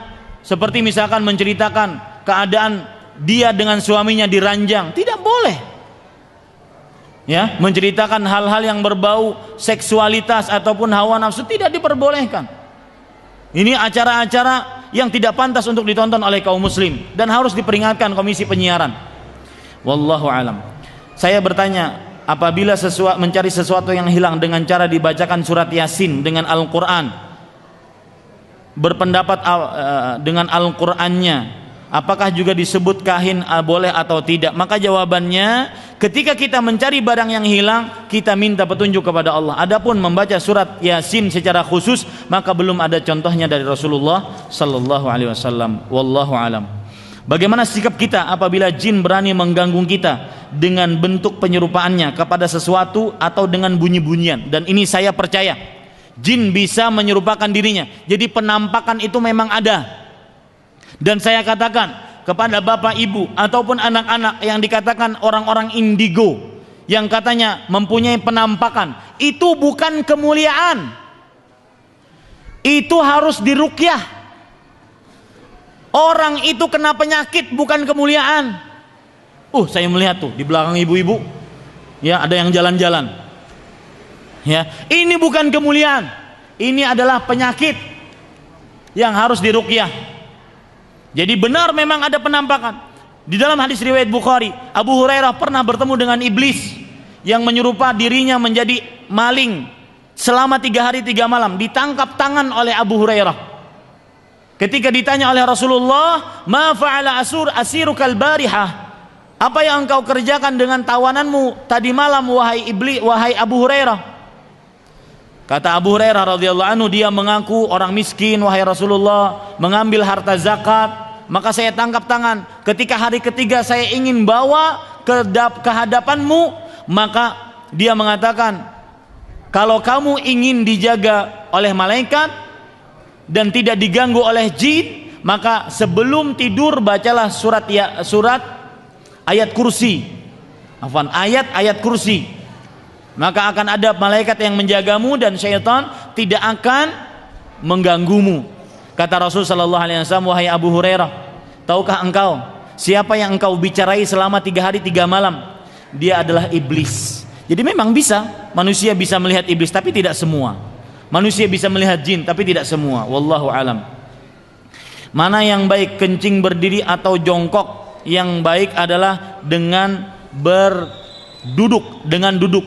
seperti misalkan menceritakan keadaan dia dengan suaminya diranjang, tidak boleh. Ya, menceritakan hal-hal yang berbau seksualitas ataupun hawa nafsu tidak diperbolehkan. Ini acara-acara yang tidak pantas untuk ditonton oleh kaum muslim dan harus diperingatkan komisi penyiaran. Wallahu alam. Saya bertanya, apabila mencari sesuatu yang hilang dengan cara dibacakan surat Yasin dengan Al-Quran, berpendapat dengan Al-Qurannya, Apakah juga disebut kahin boleh atau tidak? Maka jawabannya, ketika kita mencari barang yang hilang, kita minta petunjuk kepada Allah. Adapun membaca surat Yasin secara khusus, maka belum ada contohnya dari Rasulullah sallallahu alaihi wasallam. Wallahu alam. Bagaimana sikap kita apabila jin berani mengganggu kita dengan bentuk penyerupaannya kepada sesuatu atau dengan bunyi-bunyian? Dan ini saya percaya, jin bisa menyerupakan dirinya. Jadi penampakan itu memang ada. Dan saya katakan kepada bapak ibu ataupun anak-anak yang dikatakan orang-orang indigo yang katanya mempunyai penampakan, itu bukan kemuliaan, itu harus diruqyah. Orang itu kena penyakit, bukan kemuliaan. Saya melihat tuh di belakang ibu-ibu, ya, ada yang jalan-jalan, ya, ini bukan kemuliaan, ini adalah penyakit yang harus diruqyah. Jadi benar memang ada penampakan. Di dalam hadis riwayat Bukhari, Abu Hurairah pernah bertemu dengan iblis yang menyerupa dirinya menjadi maling selama 3 hari 3 malam. Ditangkap tangan oleh Abu Hurairah. Ketika ditanya oleh Rasulullah, "Ma fa'ala asirukal barihah?" Apa yang engkau kerjakan dengan tawananmu tadi malam, wahai iblis, wahai Abu Hurairah? Kata Abu Hurairah radhiyallahu anhu, dia mengaku orang miskin, wahai Rasulullah, mengambil harta zakat. Maka saya tangkap tangan. Ketika hari ketiga saya ingin bawa ke hadapanmu, maka dia mengatakan, kalau kamu ingin dijaga oleh malaikat dan tidak diganggu oleh jin, maka sebelum tidur bacalah surat ayat kursi. Ayat kursi. Maka akan ada malaikat yang menjagamu dan syaitan tidak akan mengganggumu. Kata Rasul sallallahu alaihi wasallam, wahai Abu Hurairah, tahukah engkau siapa yang engkau bicarai selama 3 hari 3 malam? Dia adalah iblis. Jadi memang bisa, manusia bisa melihat iblis, tapi tidak semua. Manusia bisa melihat jin, tapi tidak semua. Wallahu alam. Mana yang baik, kencing berdiri atau jongkok? Yang baik adalah dengan duduk,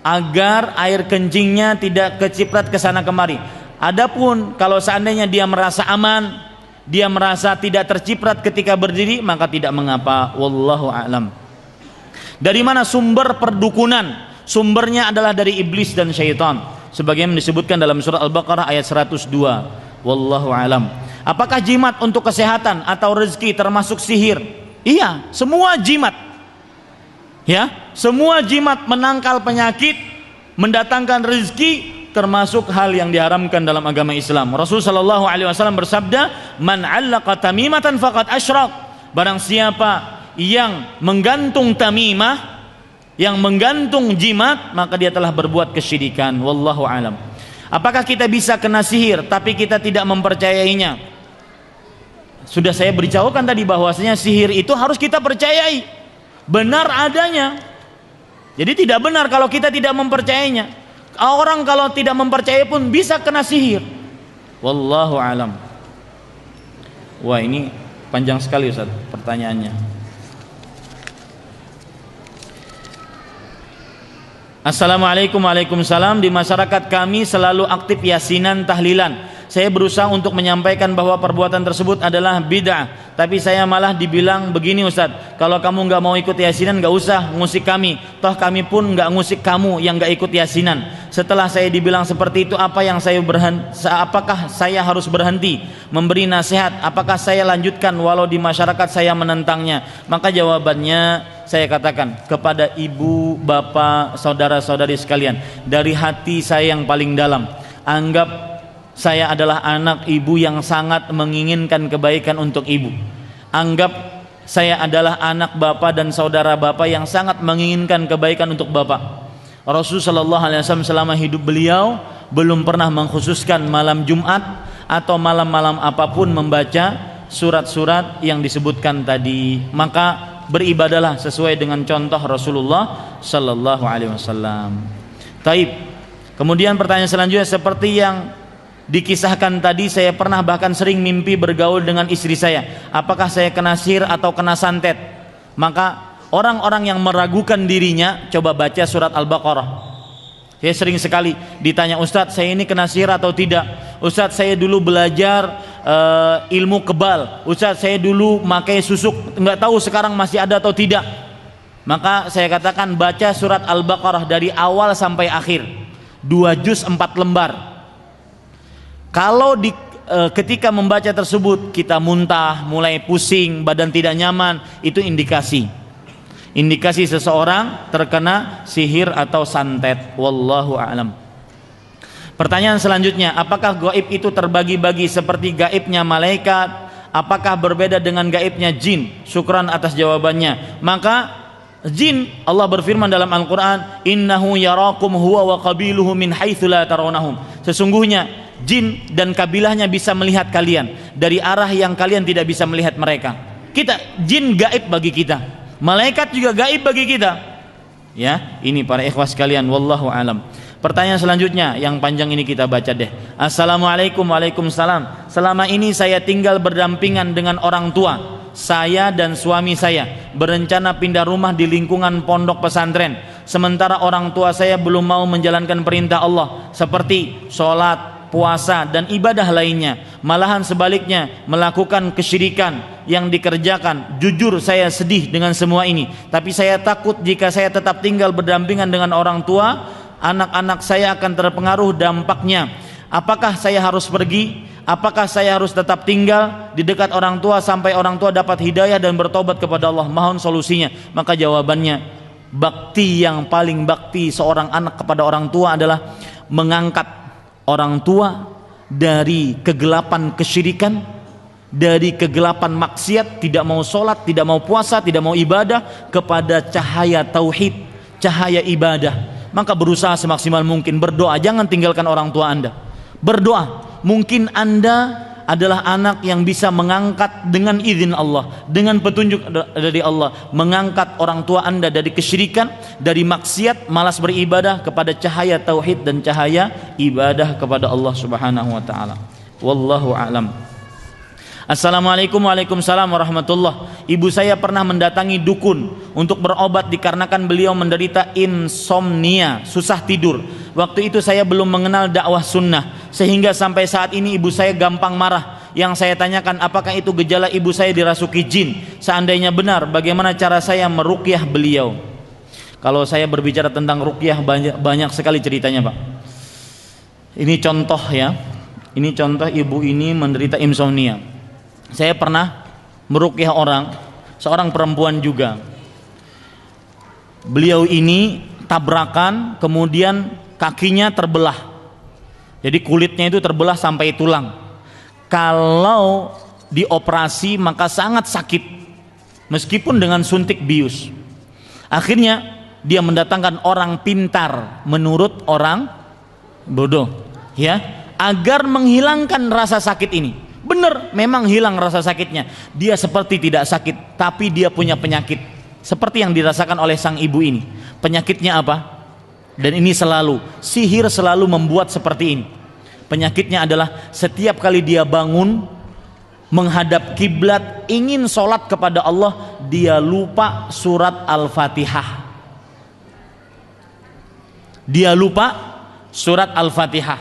agar air kencingnya tidak keciprat ke sana kemari. Adapun kalau seandainya dia merasa aman, dia merasa tidak terciprat ketika berdiri, maka tidak mengapa. Wallahu a'lam. Dari mana sumber perdukunan? Sumbernya adalah dari iblis dan syaitan, sebagaimana disebutkan dalam surah Al-Baqarah ayat 102. Wallahu a'lam. Apakah jimat untuk kesehatan atau rezeki termasuk sihir? Iya, semua jimat. Ya, semua jimat menangkal penyakit, mendatangkan rezeki, termasuk hal yang diharamkan dalam agama Islam. Rasul sallallahu alaihi wasallam bersabda, "Man 'allaqa tamimatan faqad asyrak." Barang siapa yang menggantung tamimah, yang menggantung jimat, maka dia telah berbuat kesyirikan. Wallahu alam. Apakah kita bisa kena sihir tapi kita tidak mempercayainya? Sudah saya beritahukan tadi bahwasanya sihir itu harus kita percayai, benar adanya. Jadi tidak benar kalau kita tidak mempercayainya. Orang kalau tidak mempercayai pun bisa kena sihir. Wallahu alam. Wah, ini panjang sekali Ustaz pertanyaannya. Assalamualaikum. Waalaikumsalam. Di masyarakat kami selalu aktif yasinan, tahlilan. Saya berusaha untuk menyampaikan bahwa perbuatan tersebut adalah bid'ah, tapi saya malah dibilang begini, Ustaz, kalau kamu nggak mau ikut yasinan nggak usah ngusik kami, toh kami pun nggak ngusik kamu yang nggak ikut yasinan. Setelah saya dibilang seperti itu, apakah saya harus berhenti memberi nasihat? Apakah saya lanjutkan walau di masyarakat saya menentangnya? Maka jawabannya saya katakan kepada ibu, bapak, saudara-saudari sekalian, dari hati saya yang paling dalam, anggap saya adalah anak ibu yang sangat menginginkan kebaikan untuk ibu. Anggap saya adalah anak bapak dan saudara bapak yang sangat menginginkan kebaikan untuk bapak. Rasulullah SAW selama hidup beliau belum pernah mengkhususkan malam Jumat atau malam-malam apapun membaca surat-surat yang disebutkan tadi. Maka beribadalah sesuai dengan contoh Rasulullah SAW. Taib. Kemudian pertanyaan selanjutnya, seperti yang dikisahkan tadi, saya pernah bahkan sering mimpi bergaul dengan istri saya. Apakah saya kena sihir atau kena santet? Maka orang-orang yang meragukan dirinya, coba baca surat Al-Baqarah. Saya sering sekali ditanya, Ustadz, saya ini kena sihir atau tidak? Ustadz, saya dulu belajar ilmu kebal. Ustaz, saya dulu pakai susuk, nggak tahu sekarang masih ada atau tidak. Maka saya katakan baca surat Al-Baqarah dari awal sampai akhir, 2 juz 4 lembar. Kalau ketika membaca tersebut kita muntah, mulai pusing, badan tidak nyaman, itu indikasi seseorang terkena sihir atau santet. Wallahu a'lam. Pertanyaan selanjutnya, apakah gaib itu terbagi-bagi seperti gaibnya malaikat? Apakah berbeda dengan gaibnya jin? Syukran atas jawabannya. Maka jin, Allah berfirman dalam Al-Quran, innahu yarakum huwa wa qabiluhu min haitsu la tarawnahum. Sesungguhnya jin dan kabilahnya bisa melihat kalian dari arah yang kalian tidak bisa melihat mereka. Jin gaib bagi kita, malaikat juga gaib bagi kita. Ya, ini para ikhwas sekalian, wallahu alam. Pertanyaan selanjutnya yang panjang ini kita baca deh. Assalamualaikum. Waalaikumsalam. Selama ini saya tinggal berdampingan dengan orang tua. Saya dan suami saya berencana pindah rumah di lingkungan pondok pesantren. Sementara orang tua saya belum mau menjalankan perintah Allah seperti sholat, puasa, dan ibadah lainnya. Malahan sebaliknya melakukan kesyirikan yang dikerjakan. Jujur saya sedih dengan semua ini. Tapi saya takut jika saya tetap tinggal berdampingan dengan orang tua, anak-anak saya akan terpengaruh dampaknya. Apakah saya harus pergi? Apakah saya harus tetap tinggal di dekat orang tua sampai orang tua dapat hidayah dan bertobat kepada Allah? Mohon solusinya. Maka jawabannya, bakti yang paling bakti seorang anak kepada orang tua adalah mengangkat orang tua dari kegelapan kesyirikan, dari kegelapan maksiat, tidak mau sholat, tidak mau puasa, tidak mau ibadah, kepada cahaya tauhid, cahaya ibadah. Maka berusaha semaksimal mungkin, berdoa, jangan tinggalkan orang tua Anda. Berdoa. Mungkin Anda adalah anak yang bisa mengangkat dengan izin Allah, dengan petunjuk dari Allah, mengangkat orang tua Anda dari kesyirikan, dari maksiat, malas beribadah, kepada cahaya tauhid dan cahaya ibadah kepada Allah Subhanahu wa taala. Wallahu a'lam. Assalamualaikum. Waalaikumsalam warahmatullah. Ibu saya pernah mendatangi dukun untuk berobat dikarenakan beliau menderita insomnia, susah tidur. Waktu itu saya belum mengenal dakwah sunnah, sehingga sampai saat ini ibu saya gampang marah. Yang saya tanyakan, apakah itu gejala ibu saya dirasuki jin? Seandainya benar, bagaimana cara saya meruqyah beliau? Kalau saya berbicara tentang ruqyah, banyak sekali ceritanya, Pak. Ini contoh ya. Ini contoh, ibu ini menderita insomnia. Saya pernah meruqyah seorang perempuan juga. Beliau ini tabrakan, kemudian kakinya terbelah. Jadi kulitnya itu terbelah sampai tulang. Kalau dioperasi maka sangat sakit, meskipun dengan suntik bius. Akhirnya dia mendatangkan orang pintar menurut orang bodoh, ya, agar menghilangkan rasa sakit ini. Benar, memang hilang rasa sakitnya. Dia seperti tidak sakit, tapi dia punya penyakit seperti yang dirasakan oleh sang ibu ini. Penyakitnya apa? Dan ini sihir selalu membuat seperti ini. Penyakitnya adalah setiap kali dia bangun menghadap kiblat, ingin sholat kepada Allah, dia lupa surat Al-Fatihah. Dia lupa surat Al-Fatihah,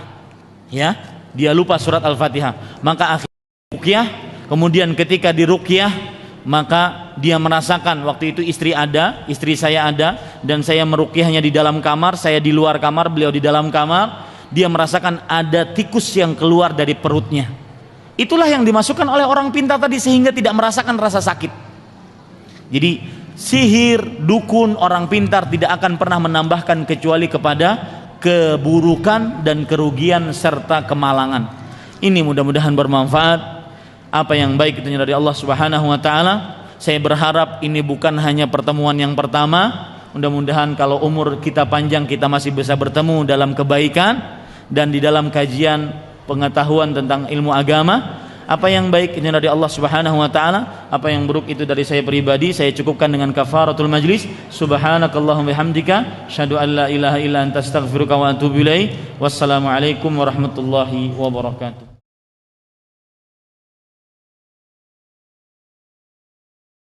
ya, dia lupa surat Al-Fatihah. Maka akhirnya ruqyah, kemudian ketika diruqyah maka dia merasakan, waktu itu istri saya ada, dan saya meruqyahnya di dalam kamar, saya di luar kamar, beliau di dalam kamar. Dia merasakan ada tikus yang keluar dari perutnya. Itulah yang dimasukkan oleh orang pintar tadi, sehingga tidak merasakan rasa sakit. Jadi sihir, dukun, orang pintar tidak akan pernah menambahkan kecuali kepada keburukan dan kerugian serta kemalangan. Ini mudah-mudahan bermanfaat. Apa yang baik itu dari Allah Subhanahu wa taala. Saya berharap ini bukan hanya pertemuan yang pertama. Mudah-mudahan kalau umur kita panjang, kita masih bisa bertemu dalam kebaikan dan di dalam kajian pengetahuan tentang ilmu agama. Apa yang baik itu dari Allah Subhanahu wa taala, apa yang buruk itu dari saya pribadi. Saya cukupkan dengan kafaratul majlis. Subhanakallahumma bihamdika, asyhadu an la ilaha illa anta, astaghfiruka wa atubu ilaik. Wassalamualaikum warahmatullahi wabarakatuh.